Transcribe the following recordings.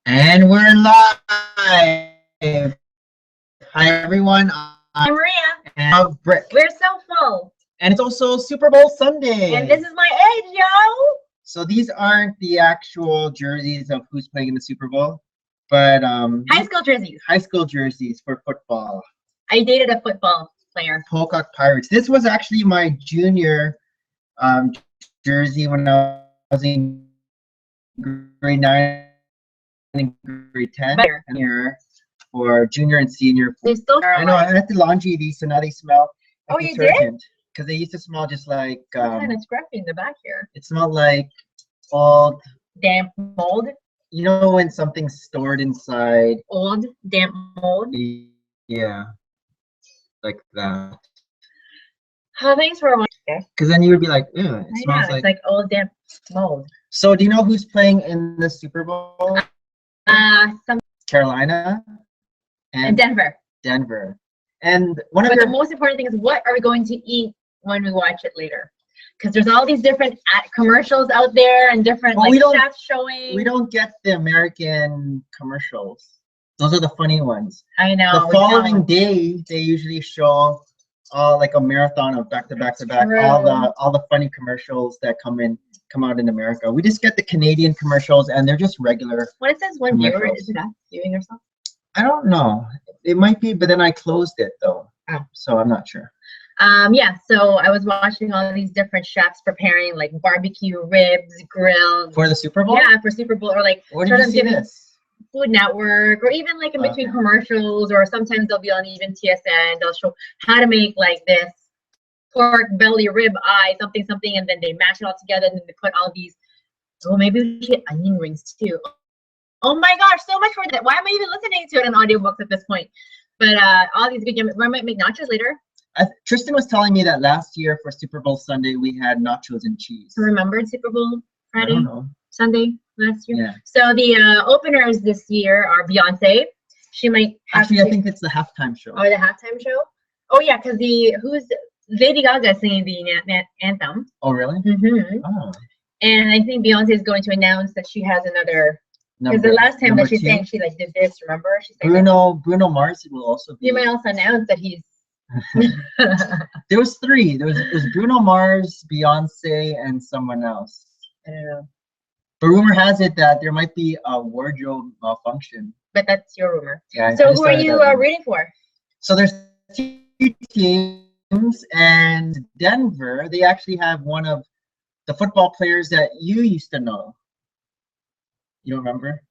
And we're live. Hi everyone. I'm Maria. And Brick. We're so full. And it's also Super Bowl Sunday. And this is my age, yo. So these aren't the actual jerseys of who's playing in the Super Bowl, but high school jerseys. High school jerseys for football. I dated a football player. Pocock Pirates. This was actually my junior jersey when I was in grade 9 and grade 10. Better. Here for junior and senior. They still I know. I had to laundry these, so now they smell. Oh, you did? Because they used to smell just like. Kind of scruffy in the back here. It smelled like old. Damp mold. You know when something's stored inside. Old damp mold. Yeah, like that. Oh, thanks for watching. Because then you would be like, ew, it smells it's like old damp mold. So do you know who's playing in the Super Bowl? Some Carolina and Denver. Denver. And but the most important thing is, what are we going to eat when we watch it later? Because there's all these different commercials out there and different chefs showing. We don't get the American commercials. Those are the funny ones. I know. The following day, they usually show like a marathon of back to back all the funny commercials that come out in America. We just get the Canadian commercials, and they're just regular. When it says one viewer, is it us viewing yourself? I don't know. It might be, but then I closed it though. Oh. So I'm not sure. Yeah, so I was watching all of these different chefs preparing like barbecue ribs, grilled. For the Super Bowl? Yeah, for Super Bowl, or like where did you see this? Food Network, or even like in between commercials, or sometimes they'll be on even TSN. They'll show how to make like this pork belly rib eye, something, and then they mash it all together, and then they put all these. Oh, maybe we should get onion rings too. Oh my gosh, so much for that. Why am I even listening to it in audiobooks at this point? But all these good, we might make nachos later. Tristan was telling me that last year for Super Bowl Sunday we had nachos and cheese. Remembered Super Bowl Friday? I don't know. Sunday last year? Yeah. So the openers this year are Beyonce. She might have I think it's the halftime show. Oh, the halftime show? Oh yeah, because who's Lady Gaga singing the anthem. Oh really? Mm-hmm. Oh. And I think Beyonce is going to announce that she has another. Because the last time that she sang, she like did this. Remember? She sang Bruno Mars will also be. He might also announce that he's. There was three. It was Bruno Mars, Beyonce, and someone else. I don't know. But rumor has it that there might be a wardrobe malfunction. But that's your rumor. Yeah. So who are you rooting for? So there's two teams, and Denver. They actually have one of the football players that you used to know. You don't remember?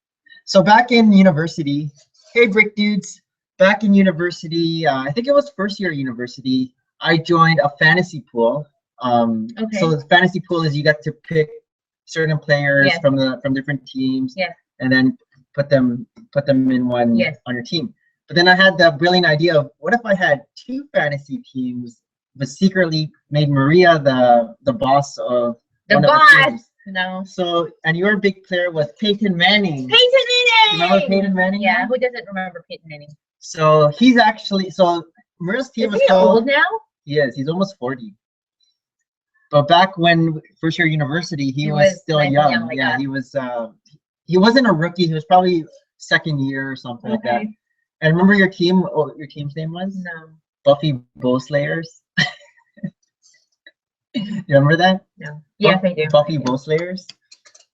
So back in university, hey Brick Dudes, back in university, I think it was first year university, I joined a fantasy pool. So the fantasy pool is you get to pick certain players from different teams, and then put them in one on your team. But then I had the brilliant idea of, what if I had two fantasy teams, but secretly made Maria the boss of the boss. No. So, and your big player was Peyton Manning. Peyton Manning! Remember Peyton Manning? Yeah, who doesn't remember Peyton Manning? So, he's actually, Maria's team is he old now? Yes, he's almost 40. But back when first year university, he was still young. Like he was, he wasn't a rookie. He was probably second year or something like that. And remember your team's name was? No. Buffy Bowslayers. You remember that? No. Yes, I do. Buffy Bowslayers.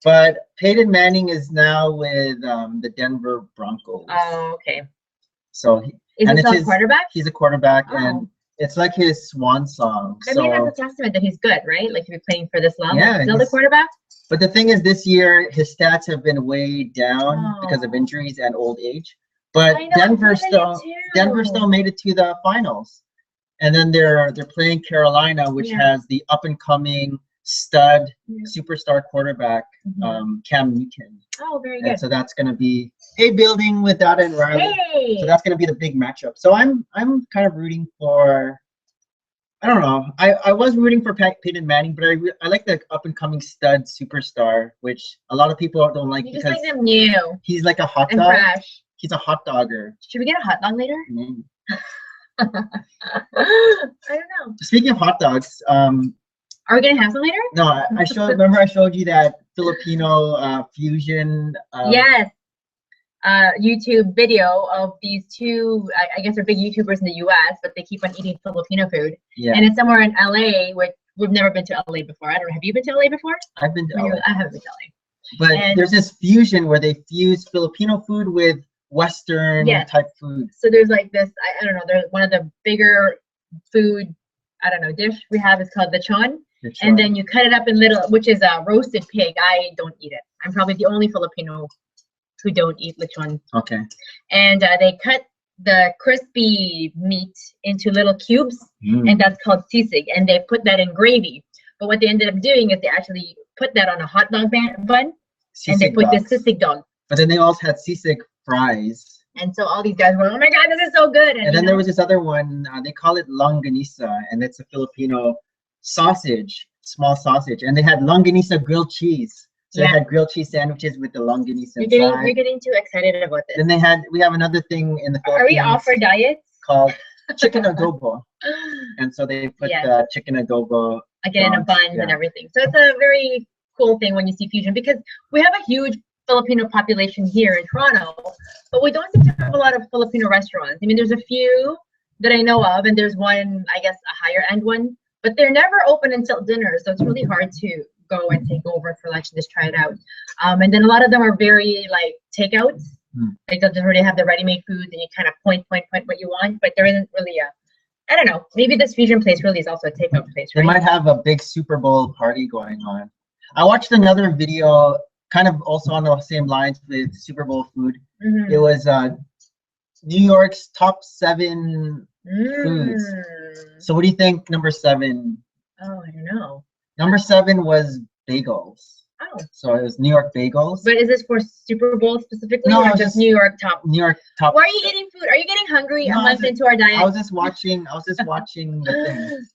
But Peyton Manning is now with the Denver Broncos. Oh, okay. So is he still a quarterback? He's a quarterback, and it's like his swan song. I mean, that's a testament that he's good, right? Like, to be playing for this long. Yeah, still the quarterback. But the thing is, this year his stats have been way down because of injuries and old age. But Denver still made it to the finals. And then they're playing Carolina, which has the up and coming stud superstar quarterback, Cam Newton. Oh, very good. And so that's going to be a building with Dada and Riley. Hey. So that's going to be the big matchup. So I'm kind of rooting for. I don't know. I was rooting for Peyton Manning, but I like the up and coming stud superstar, which a lot of people don't like because just like them new. He's like a hot dog. Fresh. He's a hot dogger. Should we get a hot dog later? I don't know. Speaking of hot dogs, are we gonna have some later? No, I showed you that Filipino fusion. Yes. YouTube video of these two, I guess they're big YouTubers in the US, but they keep on eating Filipino food. Yeah. And it's somewhere in LA, which we've never been to LA before. I don't know. Have you been to LA before? I've been to LA. I haven't been to LA. But there's this fusion where they fuse Filipino food with Western type food. So there's like this, I don't know, there's one of the bigger food, I don't know, dish we have is called lechon. And then you cut it up in little, which is a roasted pig. I don't eat it. I'm probably the only Filipino who don't eat lechon. Okay. And they cut the crispy meat into little cubes, and that's called sisig. And they put that in gravy. But what they ended up doing is they actually put that on a hot dog bun, and they put the sisig dog. But then they also had sisig fries. And so all these guys were, oh my God, this is so good. And then there was this other one, they call it longanisa, and it's a Filipino sausage, small sausage. And they had longanisa grilled cheese. So they had grilled cheese sandwiches with the longanisa inside. You're getting too excited about this. Then we have another thing in the Philippines. Are we off for diets? Called chicken adobo. And so they put the chicken adobo. Again, in a buns and everything. So it's a very cool thing when you see fusion, because we have a huge Filipino population here in Toronto, but we don't seem to have a lot of Filipino restaurants. I mean, there's a few that I know of, and there's one, I guess, a higher end one, but they're never open until dinner. So it's really hard to go and take over for lunch and just try it out. And then a lot of them are very like takeouts. Like they'll just already have the ready-made foods, and you kind of point what you want, but there isn't really I don't know, maybe this fusion place really is also a takeout place, right? They might have a big Super Bowl party going on. I watched another video kind of also on the same lines with Super Bowl food. It was New York's top 7 foods. So what do you think number 7? Oh, I don't know. Number 7 was bagels. Oh. So it was New York bagels. But is this for Super Bowl specifically, or just New York top? New York top. Why are you eating food? Are you getting hungry a month into our diet? I was just watching the thing.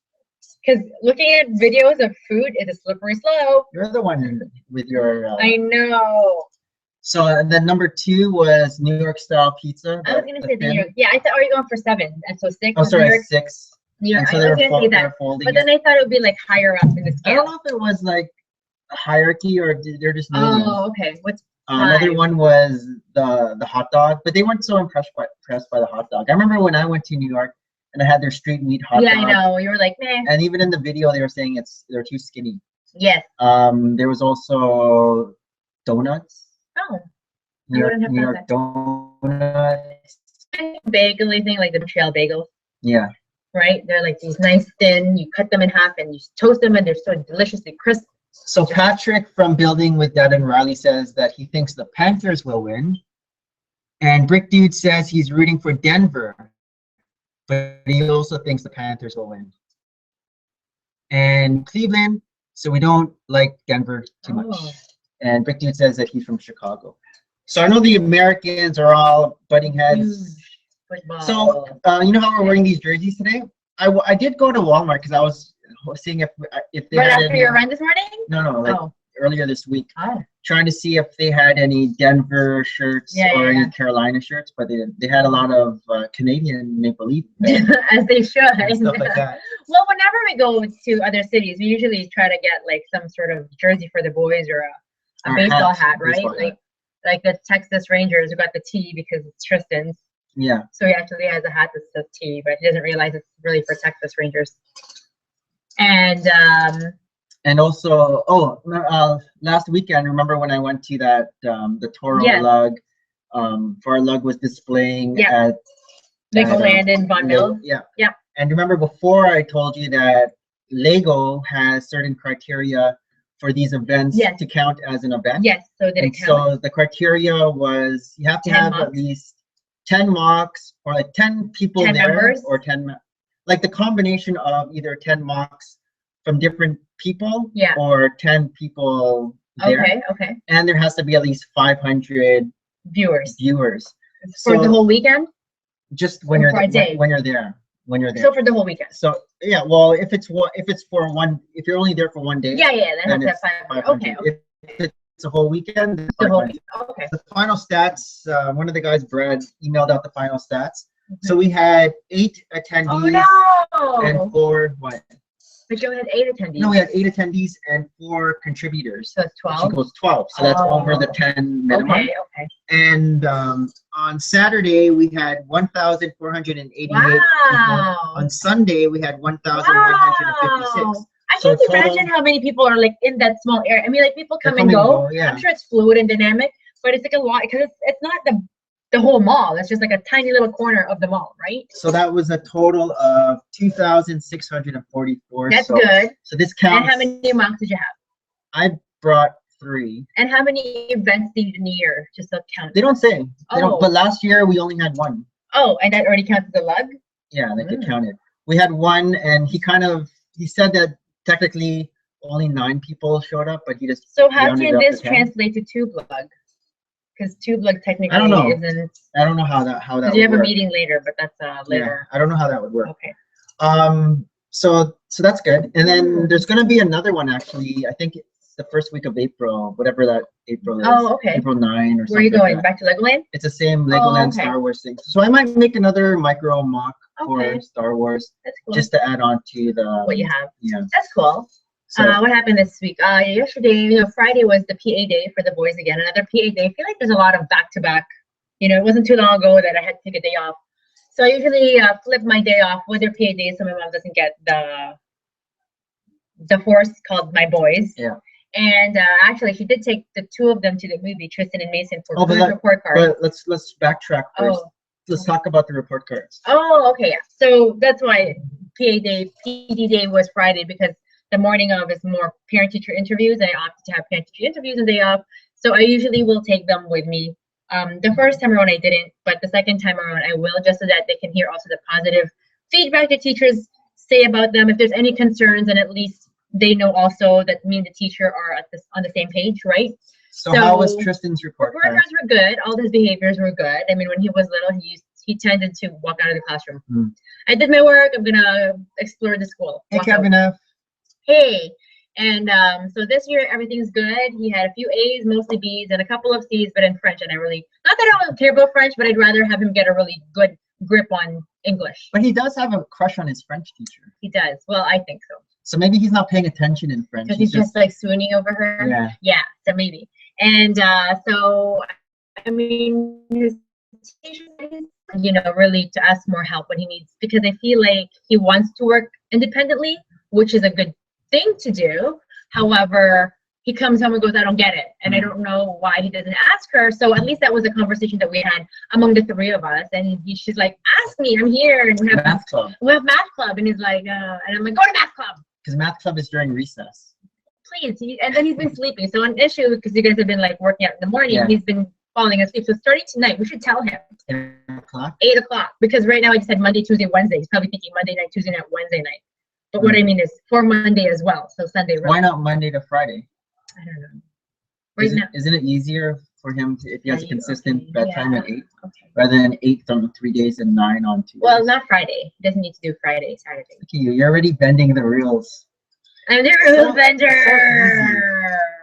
Because looking at videos of food is a slippery slope. You're the one with your. I know. So and then number 2 was New York style pizza. I was gonna say the New York. Yeah, I thought, are you going for 7? And so 6. Oh, sorry, New York, 6. New York. So I was gonna say that, but then I thought it would be like higher up in the scale. I don't know if it was like a hierarchy or they're just mediums. Oh, okay. What's another one was the hot dog, but they weren't so impressed by the hot dog. I remember when I went to New York and I had their street meat hot dog. Yeah, I know. You were like, meh. And even in the video, they were saying they're too skinny. Yes. There was also donuts. Oh. New York donuts. Bagel thing, like the Montreal bagels. Yeah. Right? They're like these nice thin, you cut them in half and you toast them and they're so deliciously crisp. So Patrick from Building with Dad and Riley says that he thinks the Panthers will win. And Brick Dude says he's rooting for Denver, but he also thinks the Panthers will win. And Cleveland, so we don't like Denver too much. And Brick Dude says that he's from Chicago. So I know the Americans are all butting heads. Football. So you know how we're wearing these jerseys today? I did go to Walmart because I was seeing if they right had after your run this morning? No, earlier this week. Trying to see if they had any Denver shirts or any Carolina shirts, but they had a lot of Canadian Maple Leaf as they should, and stuff like that. Well, whenever we go to other cities, we usually try to get like some sort of jersey for the boys or a baseball hat, right? Like the Texas Rangers who got the T because it's Tristan's. Yeah. So he actually has a hat that says T, but he doesn't realize it's really for Texas Rangers. And also, last weekend, remember when I went to that the Toro lug? For our lug was displaying at Legoland in Vaudeville. Yeah. And remember before I told you that Lego has certain criteria for these events to count as an event. Yes. So did it count? So the criteria was you have to have at least 10 mocks or like 10 people 10 there members? Or 10, like the combination of either 10 mocks from different people or 10 people there. Okay. And there has to be at least 500 viewers. For the whole weekend? Just when you're there. So for the whole weekend. So yeah, well, if you're only there for one day. Then it's 500. Okay. If it's a whole weekend. Okay. The final stats. One of the guys, Brad, emailed out the final stats. So we had 8 attendees and 4 But you had 8 attendees. No, we had 8 attendees and 4 contributors. So it's 12? Equals 12. So that's over the 10 minimum. Okay, okay. And on Saturday, we had 1,488 Wow. people. On Sunday, we had 1,156. Wow. I can't imagine how many people are like in that small area. I mean, like people come and go. Yeah. I'm sure it's fluid and dynamic, but it's like a lot because it's not the whole mall. It's just like a tiny little corner of the mall, right? So that was a total of 2,644. That's good. So this counts. And how many months did you have? I brought 3. And how many events did you do in a year? Just to count. They don't say. They don't, but last year we only had 1. Oh, and that already counts as a lug? Yeah, that get counted. We had 1, and he said that technically only 9 people showed up, but he just. So how can this translate to tube lug? Because tube lug technically I don't know. isn't. I don't know how that would you have work. A meeting later, but that's later. Yeah, I don't know how that would work. Okay. So that's good. And then there's gonna be another one actually. I think it's the first week of April, whatever that April is. Oh, okay. April 9 or something. Where are you going? Back to Legoland? It's the same Legoland Star Wars thing. So I might make another micro mock for Star Wars. That's cool. Just to add on to what you have. Yeah. That's cool. So, what happened this week? Yesterday, Friday was the PA day for the boys again. Another PA day. I feel like there's a lot of back-to-back. It wasn't too long ago that I had to take a day off. So I usually flip my day off with their PA days so my mom doesn't get the force called my boys. Yeah. And actually, she did take the 2 of them to the movie, Tristan and Mason, for report cards. But let's backtrack first. Let's talk about the report cards. Oh, okay, yeah. So that's why PD day was Friday, because the morning of is more parent-teacher interviews, and I opted to have parent-teacher interviews and day off. So I usually will take them with me. The first time around I didn't, but the second time around I will, just so that they can hear also the positive feedback the teachers say about them. If there's any concerns, and at least they know also that me and the teacher are on the same page, right? So how was Tristan's report card? Report cards were good. All his behaviors were good. I mean, when he was little, he tended to walk out of the classroom. I did my work. I'm gonna explore the school. Hey, Kevin F. Hey. And so this year everything's good. He had a few A's, mostly B's, and a couple of C's, but in French. And not that I don't care about French, but I'd rather have him get a really good grip on English. But he does have a crush on his French teacher. He does. Well, I think so. So maybe he's not paying attention in French. Because he's just like swooning over her. Yeah. Yeah. So maybe. And so, I mean, his teacher, really to ask more help when he needs, because I feel like he wants to work independently, which is a good thing to do. However, he comes home and goes, I don't get it. And I don't know why he doesn't ask her. So at least that was a conversation that we had among the 3 of us. And she's like, ask me, I'm here. And we have math club. We have math club. And he's like, and I'm like, go to math club. Because math club is during recess. Please. And then he's been sleeping. So an issue, because you guys have been like working out in the morning, he's been falling asleep. So starting tonight, we should tell him. 8 o'clock? 8 o'clock. Because right now I just had Monday, Tuesday, Wednesday. He's probably thinking Monday night, Tuesday night, Wednesday night. But what I mean is for Monday as well. So Sunday. Really. Why not Monday to Friday? I don't know. Isn't it easier for him if he has a consistent bedtime at 8 rather than 8 on 3 days and 9 on 2 days? Well, not Friday. He doesn't need to do Friday, Saturday. Look at you. You're already bending the rules. I'm the rules bender.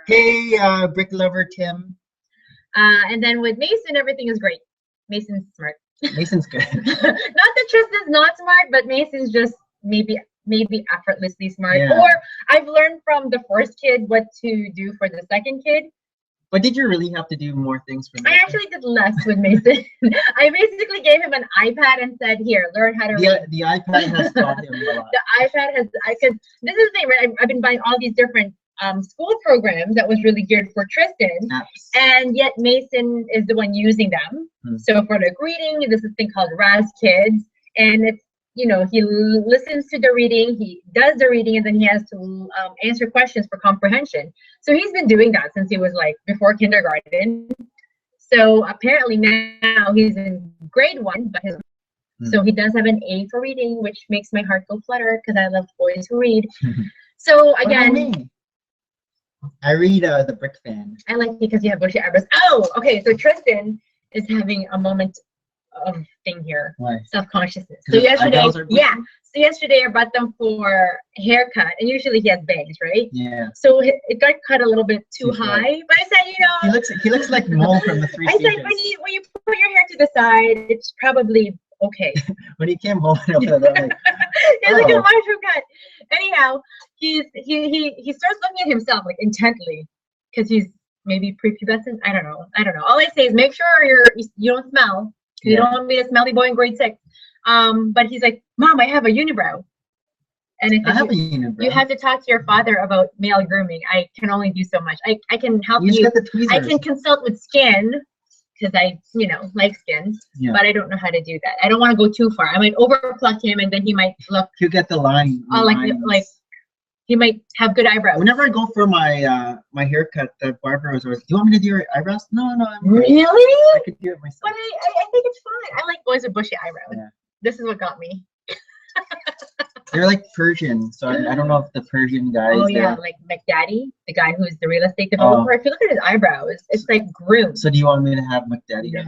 Hey, brick lover Tim. And then with Mason, everything is great. Mason's smart. Mason's good. Not that Tristan's not smart, but Mason's just maybe effortlessly smart. Yeah. Or I've learned from the first kid what to do for the second kid. But did you really have to do more things for Mason? I actually did less with Mason. I basically gave him an iPad and said, here, learn how to read. The iPad has taught him a lot. The iPad has, because this is the thing, right? I've been buying all these different school programs that was really geared for Tristan. Apps. And yet Mason is the one using them. So for like reading, this is a thing called Raz Kids. And it's, he listens to the reading, he does the reading, and then he has to answer questions for comprehension. So he's been doing that since he was like before kindergarten. So apparently now he's in grade 1, but so he does have an A for reading, which makes my heart go flutter because I love boys who read. So again, I read The Brick Fan. I like because you have bushy eyebrows. Oh, okay. So Tristan is having a moment of thing here. Why? Self-consciousness. So yesterday, So yesterday I brought them for a haircut, and usually he has bangs, right? Yeah. So it got cut a little bit too high, but I said, he looks like Mole from the Three Stooges. I said, when you put your hair to the side, it's probably okay. When he came home, I was like, it's like a mushroom cut. Anyhow, he starts looking at himself like intently because he's maybe prepubescent. I don't know. All I say is make sure you don't smell. You don't want me to smelly boy in grade 6. But he's like, Mom, I have a unibrow. And it's like, you have to talk to your father about male grooming. I can only do so much. I can help you. I can consult with skin because I, like skin, but I don't know how to do that. I don't want to go too far. I might overpluck him, and then he might look. You get the line. Like he might have good eyebrows. Whenever I go for my my haircut, the barber was always, "Do you want me to do your eyebrows?" No, I'm really. I could do it myself. But I think it's fine. I like boys with bushy eyebrows. Yeah. This is what got me. They're like Persian, so I don't know if the Persian guys. Oh yeah, like McDaddy, the guy who's the real estate developer. If you look at his eyebrows, it's like groomed. So do you want me to have McDaddy? No.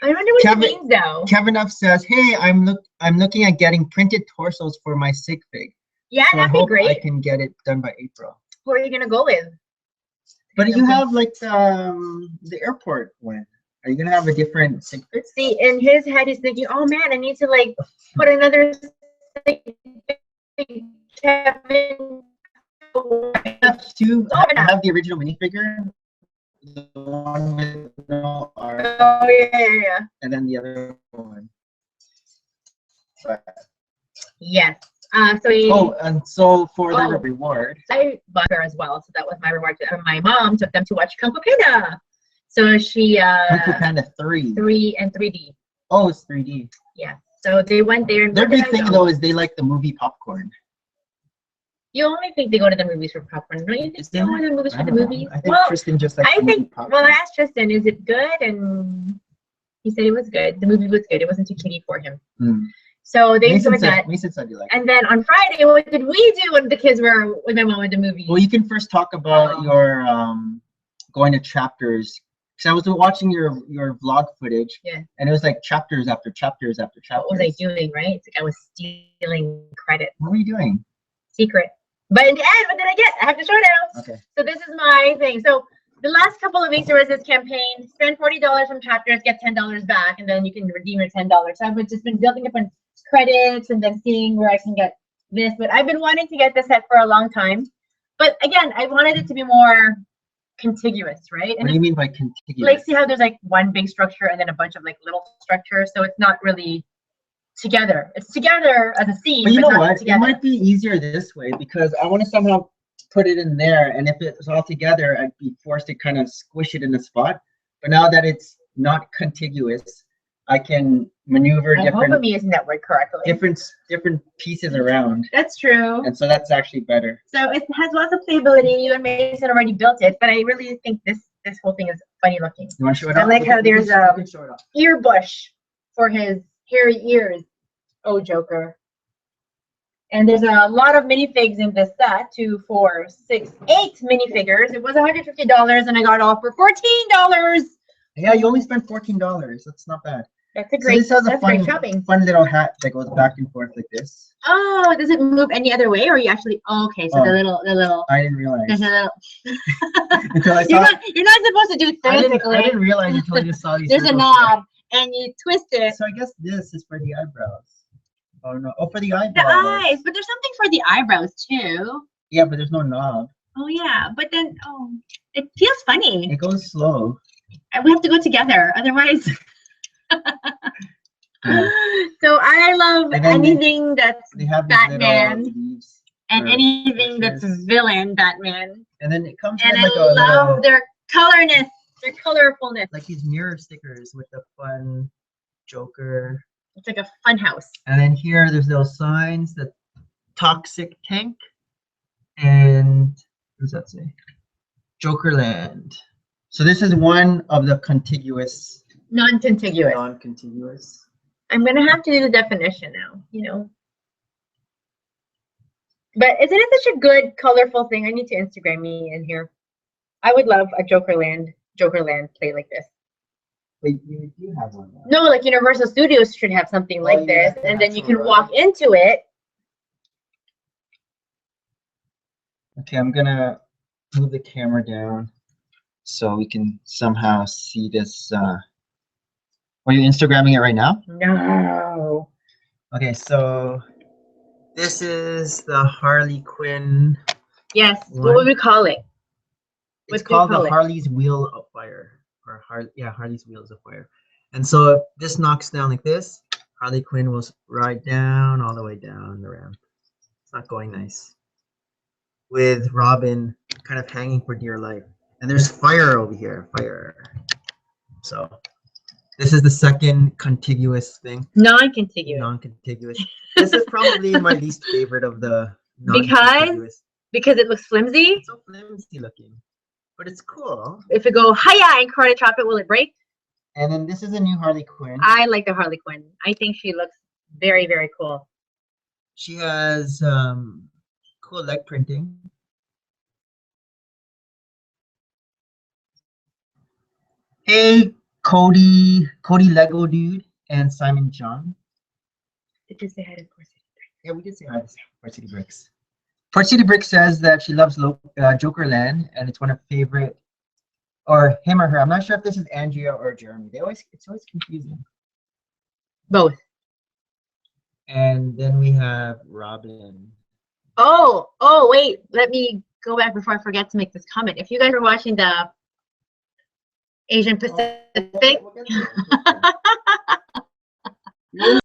I wonder what it means though. Kevin F says, "Hey, I'm looking at getting printed torsos for my sig fig. Yeah, so that'd be great. I can get it done by April." Who are you gonna go with? But you have like the airport one. Are you gonna have a different sig fig? See, in his head, he's thinking, "Oh man, I need to like put another." Kevin. I have the original minifigure, the one with no art. Oh yeah. And then the other one. But, yes. And so for the reward, I bought her as well. So that was my reward. My mom took them to watch Kung Fu Panda. So she Kung Fu Panda 3 and 3D. Oh, it's 3D. Yeah. So they went there. And their big thing though is they like the movie popcorn. You only think they go to the movies for popcorn, don't you think they go to the movies for the movies? I think Tristan just like popcorn. Well, I asked Tristan, is it good? And he said it was good. The movie was good. It wasn't too kiddie for him. So they enjoyed that. Mason said you like and then on Friday, what did we do when the kids were with my mom at the movie? Well, you can first talk about your going to chapters. Because I was watching your vlog footage, and it was like chapters after chapters after chapters. What was I doing, right? It's like I was stealing credit. What were you doing? Secret. But in the end, what did I get? I have to show now. Okay. So this is my thing. So the last couple of weeks there was this campaign: spend $40 from chapters, get $10 back, and then you can redeem your $10. So I've just been building up on credits and then seeing where I can get this. But I've been wanting to get this set for a long time. But again, I wanted it to be more contiguous, right? And what do you mean by contiguous? Like, see how there's like one big structure and then a bunch of like little structures, so it's not really together. It's together as a scene. But you know what? It might be easier this way because I want to somehow put it in there, and if it was all together, I'd be forced to kind of squish it in the spot. But now that it's not contiguous, I can maneuver different. Hope I'm using that word correctly. Different pieces around. That's true. And so that's actually better. So it has lots of playability. You and Mason already built it, but I really think this whole thing is funny looking. You want to show it off? I like how there's a ear bush for his hairy ears. Oh, Joker. And there's a lot of minifigs in this set. 2, 4, 6, 8 minifigures. It was $150 and I got it all for $14. Yeah, you only spent $14. That's not bad. That's a great, so this has great shopping. Fun little hat that goes back and forth like this. Oh, does it move any other way, or you actually? Oh, okay, so the little. I didn't realize. There's a little. Until I saw. You're not supposed to do it physically. I didn't realize until you saw these. There's a knob, and you twist it. So I guess this is for the eyebrows. Oh no! Oh, for the eyebrows. The eyes, but there's something for the eyebrows too. Yeah, but there's no knob. Oh yeah, but then it feels funny. It goes slow. We have to go together, otherwise. Yeah. So I love anything that's Batman and anything that's villain Batman. And then it comes and I love their colorness, their colorfulness. Like these mirror stickers with the fun Joker. It's like a fun house. And then here there's those signs, the toxic tank, and what does that say? Jokerland. So this is one of the contiguous. Non-contiguous. Non-contiguous. I'm gonna have to do the definition now, But isn't it such a good, colorful thing? I need to Instagram me in here. I would love a Jokerland play like this. Wait, you have one now. No, like Universal Studios should have something like this, and then you can walk into it. Okay, I'm gonna move the camera down so we can somehow see this. Are you Instagramming it right now? No. Okay, so This is the Harley Quinn. Yes. One. What would we call it? It's called the Harley's Wheel of Fire, or Harley's Wheels of Fire. And so if this knocks down like this, Harley Quinn will ride down all the way down the ramp. It's not going nice. With Robin kind of hanging for dear life. And there's fire over here, fire. So this is the second contiguous thing. Non-contiguous. Non-contiguous. This is probably my least favorite of the non-contiguous. Because it looks flimsy? It's so flimsy looking. But it's cool. If it go hiya and karate chop it, will it break? And then this is a new Harley Quinn. I like the Harley Quinn. I think she looks very, very cool. She has cool leg printing. Hey, Cody Lego Dude and Simon John. Did you say hi to Port City Bricks? Yeah, we did say hi to Port City Bricks. Port City Bricks says that she loves Jokerland, and it's one of her favorite, or him or her. I'm not sure if this is Andrea or Jeremy. It's always confusing. Both. And then we have Robin. Oh, wait. Let me go back before I forget to make this comment. If you guys are watching the Asian Pacific.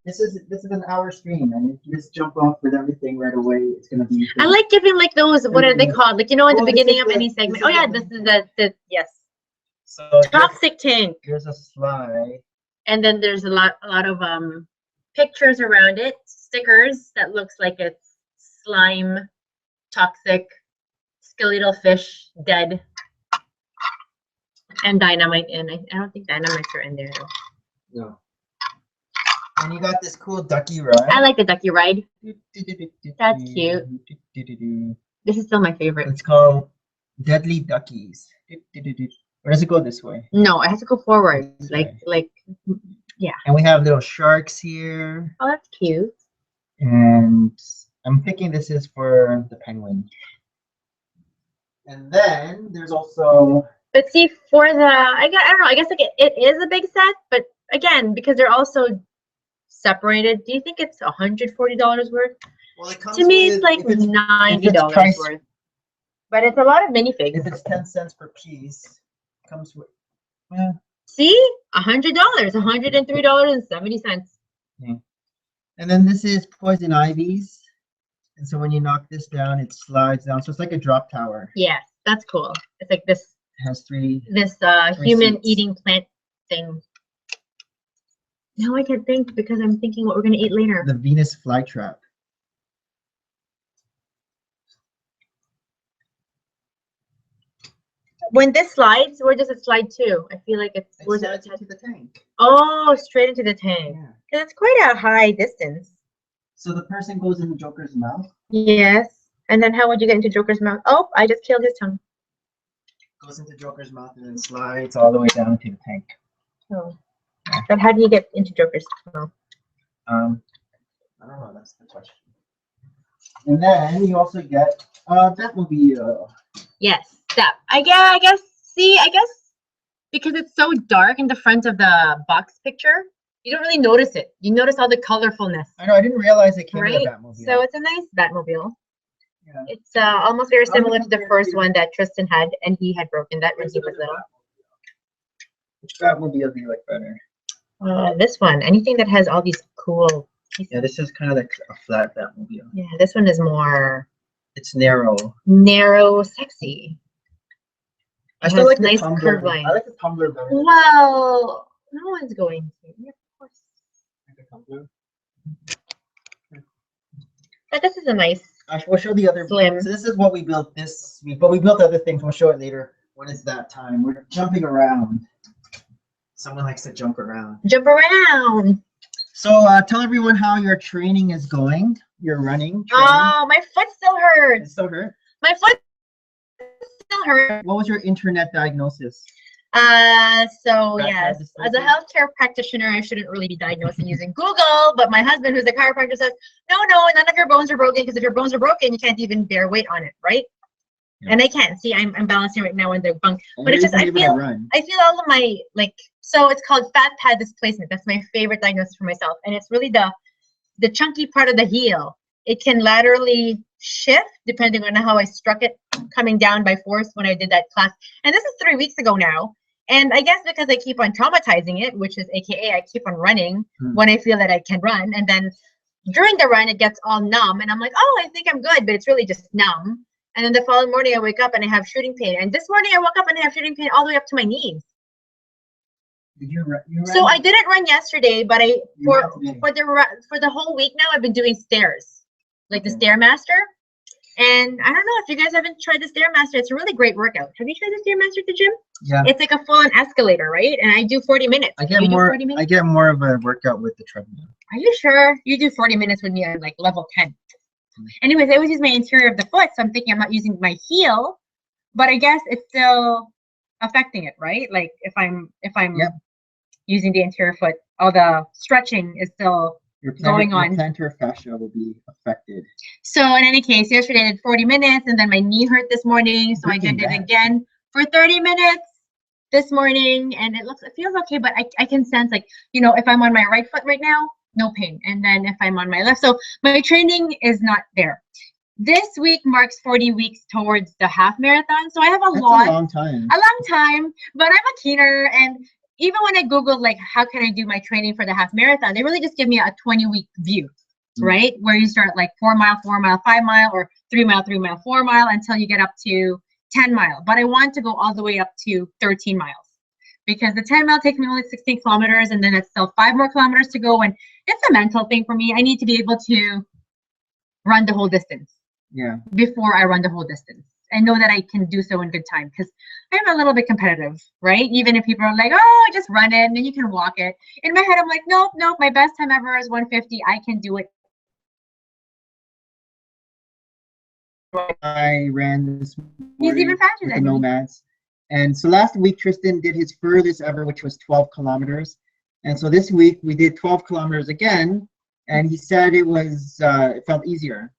This is an hour stream, and if you just jump off with everything right away, it's gonna be. I like giving like those. What are they called? Like, you know, at the beginning of any segment. Oh yeah, this is the yes. So Toxic tank. Here's a slide. And then there's a lot of pictures around it, stickers that looks like it's slime, toxic, skeletal fish, dead, and dynamite in. I don't think dynamites are in there though. No. And you got this cool ducky ride. I like the ducky ride. That's cute. This is still my favorite. It's called Deadly Duckies. Or does it go this way? No, it has to go forward. Like, yeah. And we have little sharks here. Oh, that's cute. And I'm thinking this is for the penguin. And then there's also. But see, for the, I don't know, I guess like it is a big set, but again, because they're also separated, do you think it's $140 worth? Well, it comes to me, it's like $90 worth. But it's a lot of minifigs. If it's 10 cents per piece, it comes with. See, $100, $103.70. Yeah. And then this is Poison Ivy's, and so when you knock this down, it slides down. So it's like a drop tower. Yes, that's cool. It's like this. It has three human seats. Eating plant thing. Now I can think because I'm thinking what we're gonna eat later. The Venus flytrap. When this slides, where does it slide to? I feel like it's It slides into the tank. Oh, straight into the tank. Yeah. It's quite a high distance. So the person goes in the Joker's mouth. Yes. And then how would you get into Joker's mouth? Oh, I just killed his tongue. Goes into Joker's mouth and then slides all the way down to the tank. Oh. But how do you get into Joker's mouth? I don't know. That's the question. And then you also get Batmobile. Yes, that. I guess. See, I guess because it's so dark in the front of the box picture, you don't really notice it. You notice all the colorfulness. I know. I didn't realize it came with a Right? Batmobile. So it's a nice Batmobile. Yeah. It's almost very similar to the first one that Tristan had, and he had broken that when he was little. Which Batmobile do you like better? This one, anything that has all these cool pieces. Yeah, this is kind of like a flat Batmobile. Yeah, this one is more It's narrow. sexy. I still like the nice tumbler. curve line. I like the tumbler better. Well, no one's going to. Yeah, of course. Like the tumbler. But this is a nice. We'll show the other. Slim. So this is what we built this week, but we built other things. We'll show it later when it's that time. We're jumping around. Someone likes to jump around. Jump around. So tell everyone how your training is going. Your running. Training. Oh, my foot still hurts. It still hurt. My foot still hurts. What was your internet diagnosis? So Back yes, dysplasia? as a healthcare practitioner, I shouldn't really be diagnosing using Google, but my husband, who's a chiropractor, says, no, none of your bones are broken, because if your bones are broken, you can't even bear weight on it, right? Yeah. And I can't. See, I'm balancing right now in the bunk, And but it's you're just, I even able to feel run. all of my, like, so it's called fat pad displacement. That's my favorite diagnosis for myself. And it's really the chunky part of the heel. it can laterally shift depending on how I struck it coming down by force when I did that class. And this is 3 weeks ago now. And I guess because I keep on traumatizing it, which is AKA I keep on running when I feel that I can run. And then during the run, it gets all numb. And I'm like, oh, I think I'm good. But it's really just numb. And then the following morning, I wake up and I have shooting pain. And this morning, I woke up and I have shooting pain all the way up to my knees. You ran? So I didn't run yesterday, but for the whole week now, I've been doing stairs, like the Stairmaster. And I don't know if you guys haven't tried the Stairmaster. It's a really great workout. Have you tried the Stairmaster at the gym? Yeah. It's like a full-on escalator, right? And I do 40 minutes. I get more of a workout with the treadmill. Are you sure? You do 40 minutes with me at like level 10. Anyways, I always use my interior of the foot, so I'm thinking I'm not using my heel, but I guess it's still affecting it, right? Like if I'm using the interior foot, all the stretching is still going on. Your plantar fascia will be affected. So in any case, yesterday I did 40 minutes, and then my knee hurt this morning, so I did it again for 30 minutes this morning, and it feels okay, but I can sense, like, you know, if I'm on my right foot right now, no pain, and then if I'm on my left, so my training is not there. This week marks 40 weeks towards the half marathon, so I have a long time, but I'm a keener, and even when I Googled, like, how can I do my training for the half marathon, they really just give me a 20-week view, right? Where you start like 4 mile, 4 mile, 5 mile, or 3 mile, 3 mile, 4 mile until you get up to 10 mile. But I want to go all the way up to 13 miles because the 10 mile takes me only 16 kilometers, and then it's still 5 more kilometers to go. And it's a mental thing for me. I need to be able to run the whole distance. Yeah. Before I run the whole distance. I know that I can do so in good time because I'm a little bit competitive, right? Even if people are like, oh, just run it and then you can walk it. In my head, I'm like, nope, my best time ever is 150. I can do it. I ran this morning. He's even faster with than the me. Nomads. And so last week, Tristan did his furthest ever, which was 12 kilometers. And so this week, we did 12 kilometers again. And he said it felt easier.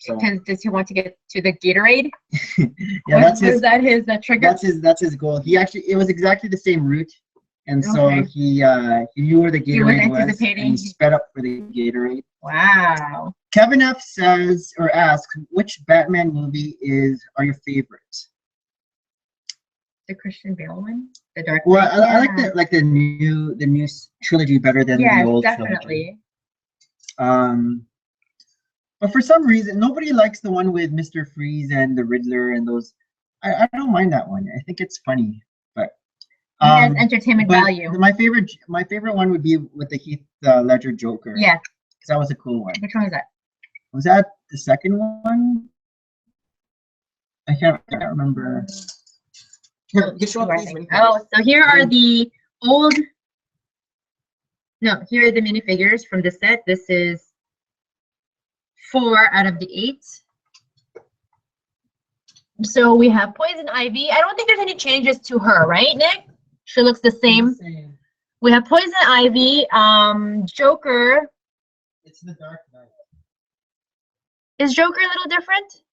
Because does he want to get to the Gatorade? Yeah, is that his trigger? That's his goal. It was exactly the same route, and so he knew where the Gatorade was, and he sped up for the Gatorade. Wow. Kevin F says or asks, which Batman movie are your favorites? The Christian Bale one, the Dark Knight. Well, I like the new trilogy better than the old trilogy. But for some reason, nobody likes the one with Mr. Freeze and the Riddler and those. I don't mind that one. I think it's funny, but it has entertainment value. My favorite one would be with the Heath Ledger Joker. Yeah, because that was a cool one. Which one was that? Was that the second one? I can't remember. Here, show up these. Oh, so here are the old. No, here are the minifigures from the set. This is 4 out of the 8. So we have Poison Ivy. I don't think there's any changes to her, right, Nick? She looks the same. We have Poison Ivy, Joker. It's the Dark Knight. Is Joker a little different?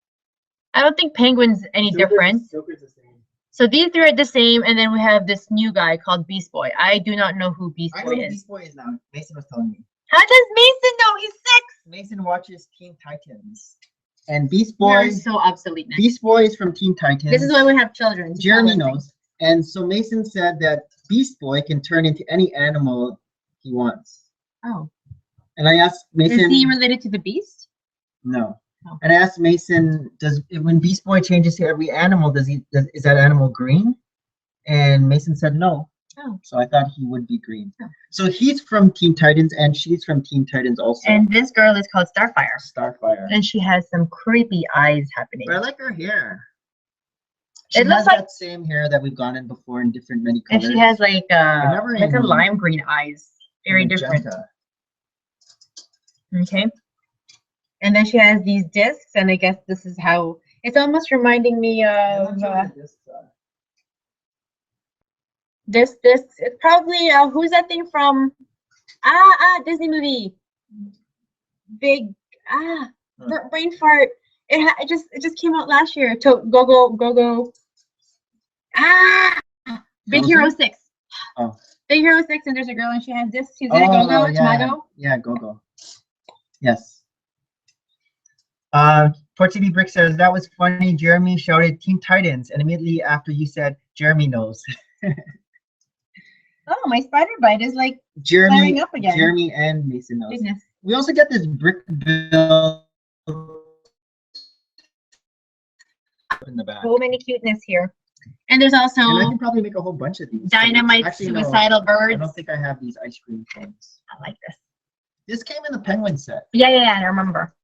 I don't think Penguin's any different. Joker's the same. So these 3 are the same, and then we have this new guy called Beast Boy. I do not know who Beast Boy is. I know who Beast Boy is now. Mason was telling me. How does Mason know? He's 6. Mason watches Teen Titans. And Beast Boy is so obsolete now. Beast Boy is from Teen Titans. This is why we have children. Jeremy knows. And so Mason said that Beast Boy can turn into any animal he wants. Oh. And I asked Mason. Is he related to the Beast? No. Oh. And I asked Mason, when Beast Boy changes to every animal, is that animal green? And Mason said no. Oh. So I thought he would be green. Oh. So he's from Teen Titans, and she's from Teen Titans also. And this girl is called Starfire. Starfire. And she has some creepy eyes happening. But I like her hair. It looks like that same hair that we've gone in before in many colors. And she has like a lime green eyes. Very different. Okay. And then she has these discs, and I guess this is how it's almost reminding me of this it's probably who's that thing from Disney movie, big brain fart. It just came out last year. Go Big Hero 6. Oh, Big Hero 6, and there's a girl and she has this. She's in a Go-Go, yeah. Tomago. Yeah, Go-Go. Yes. Port City Brick says that was funny. Jeremy shouted Team Titans, and immediately after you said Jeremy knows. Oh, my spider bite is like Jeremy flaring up again. Jeremy and Mason knows. Goodness. We also get this brick bill in the back. So many cuteness here. And there's also And I can probably make a whole bunch of these. dynamite Actually, no, suicidal I birds. don't think I have these ice cream cones. I like this. This came in the penguin set. Yeah, I remember.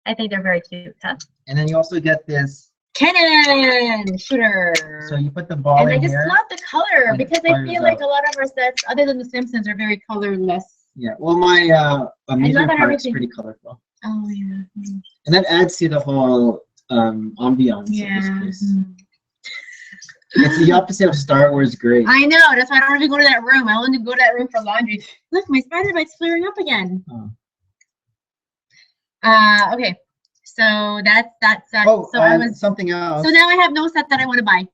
I think they're very cute, huh? And then you also get this. Cannon shooter. So you put the ball And in I just here. love the color and it because I fires feel like out. a lot of our sets, other than The Simpsons, are very colorless. Yeah. Well, my amusement love park is everything. pretty colorful. Oh yeah. And that adds to the whole ambiance of Yeah. this place. It's the opposite of Star Wars gray. I know. That's why I don't even go to that room. I only go to that room for laundry. Look, my spider bite's flaring up again. Oh. Okay. So that's that set. Oh, so I was. something else. So now I have no set that I want to buy.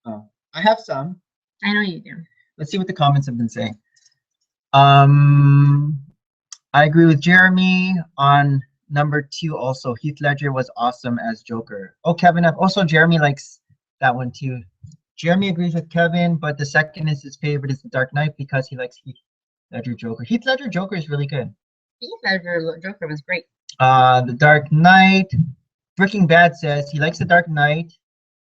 Oh, I have some. I know you do. Let's see what the comments have been saying. I agree with Jeremy on number 2 also. Heath Ledger was awesome as Joker. Oh, Kevin, also Jeremy likes that one too. Jeremy agrees with Kevin, but the second is his favorite is The Dark Knight because he likes Heath Ledger Joker. Heath Ledger Joker is really good. Heath Ledger Joker was great. The Dark Knight. Breaking Bad says he likes The Dark Knight,